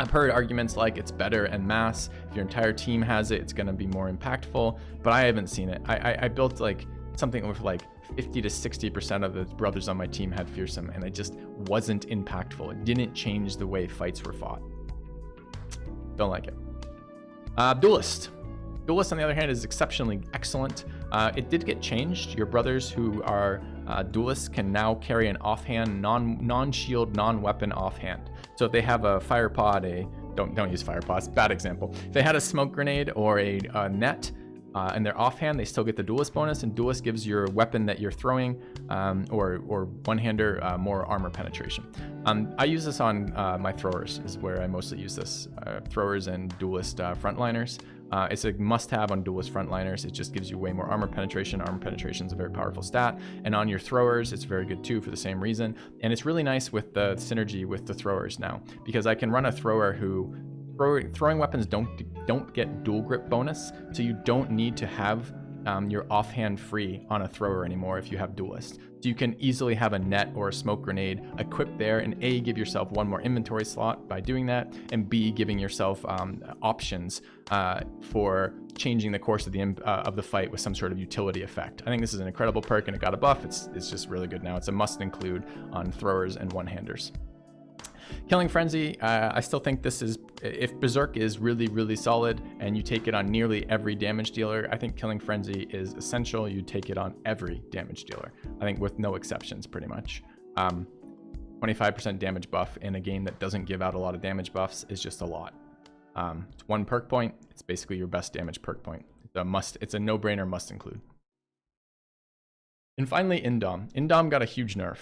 I've heard arguments like it's better en masse. If your entire team has it, it's gonna be more impactful, but I haven't seen it. I built like something with like 50 to 60% of the brothers on my team had Fearsome, and it just wasn't impactful. It didn't change the way fights were fought. Don't like it. Duelist. Duelist, on the other hand, is exceptionally excellent. It did get changed. Your brothers who are duelists can now carry an offhand, non-shield, non-weapon offhand. So if they have a fire pod, don't use fire pods, bad example. If they had a smoke grenade or a net and they're offhand, they still get the duelist bonus, and duelist gives your weapon that you're throwing or one-hander more armor penetration. I use this on my throwers, is where I mostly use this. Throwers and duelist frontliners. It's a must-have on duelist frontliners. It just gives you way more armor penetration. Armor penetration is a very powerful stat. And on your throwers, it's very good too for the same reason. And it's really nice with the synergy with the throwers now, because I can run a thrower who throwing weapons don't get dual grip bonus, so you don't need to have your offhand free on a thrower anymore if you have duelist. So you can easily have a net or a smoke grenade equipped there, and A, give yourself one more inventory slot by doing that, and B, giving yourself options for changing the course of the fight with some sort of utility effect. I think this is an incredible perk, and it got a buff. It's just really good now. It's a must include on throwers and one-handers. Killing Frenzy, I still think this is, if Berserk is really, really solid and you take it on nearly every damage dealer, I think Killing Frenzy is essential. You take it on every damage dealer, I think, with no exceptions, pretty much. 25% damage buff in a game that doesn't give out a lot of damage buffs is just a lot. It's one perk point. It's basically your best damage perk point. It's a no-brainer, must include. And finally, Indom. Indom got a huge nerf.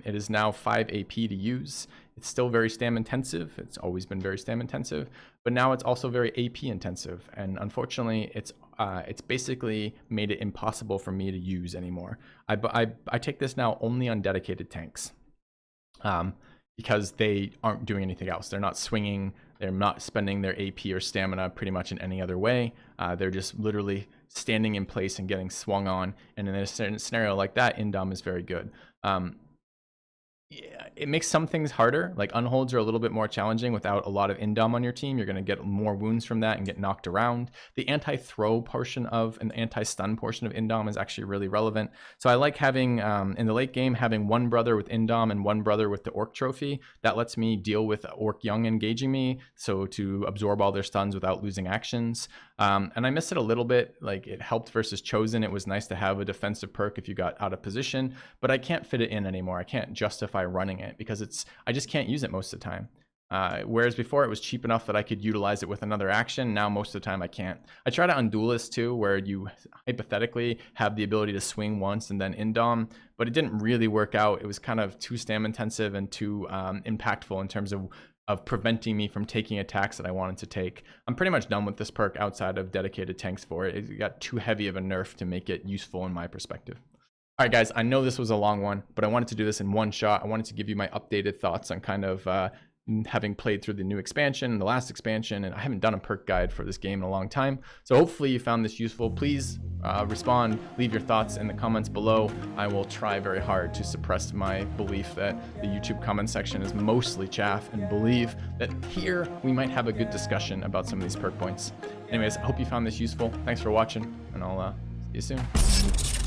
It is now 5 AP to use. It's still very stam intensive. It's always been very stam intensive, but now it's also very AP intensive. And unfortunately, it's basically made it impossible for me to use anymore. I take this now only on dedicated tanks, because they aren't doing anything else. They're not swinging. They're not spending their AP or stamina pretty much in any other way. They're just literally standing in place and getting swung on. And in a certain scenario like that, Indom is very good. Yeah, it makes some things harder. Like unholds are a little bit more challenging without a lot of Indom on your team. You're going to get more wounds from that and get knocked around. The anti-throw portion of and the anti-stun portion of Indom is actually really relevant. So I like having, in the late game, having one brother with Indom and one brother with the Orc trophy. That lets me deal with Orc Young engaging me, so to absorb all their stuns without losing actions. And I miss it a little bit. Like, it helped versus Chosen. It was nice to have a defensive perk if you got out of position, but I can't fit it in anymore. I can't justify running it because I just can't use it most of the time. Whereas before it was cheap enough that I could utilize it with another action. Now most of the time I can't. I tried it on Duelist too, where you hypothetically have the ability to swing once and then Indom, but it didn't really work out. It was kind of too stam intensive and too impactful in terms of of preventing me from taking attacks that I wanted to take. I'm pretty much done with this perk outside of dedicated tanks for it. It got too heavy of a nerf to make it useful in my perspective. All right, guys, I know this was a long one, but I wanted to do this in one shot. I wanted to give you my updated thoughts on kind of having played through the new expansion and the last expansion, and I haven't done a perk guide for this game in a long time. So hopefully you found this useful. Please respond, leave your thoughts in the comments below. I will try very hard to suppress my belief that the YouTube comment section is mostly chaff and believe that here we might have a good discussion about some of these perk points. Anyways, I hope you found this useful. Thanks for watching, and I'll see you soon.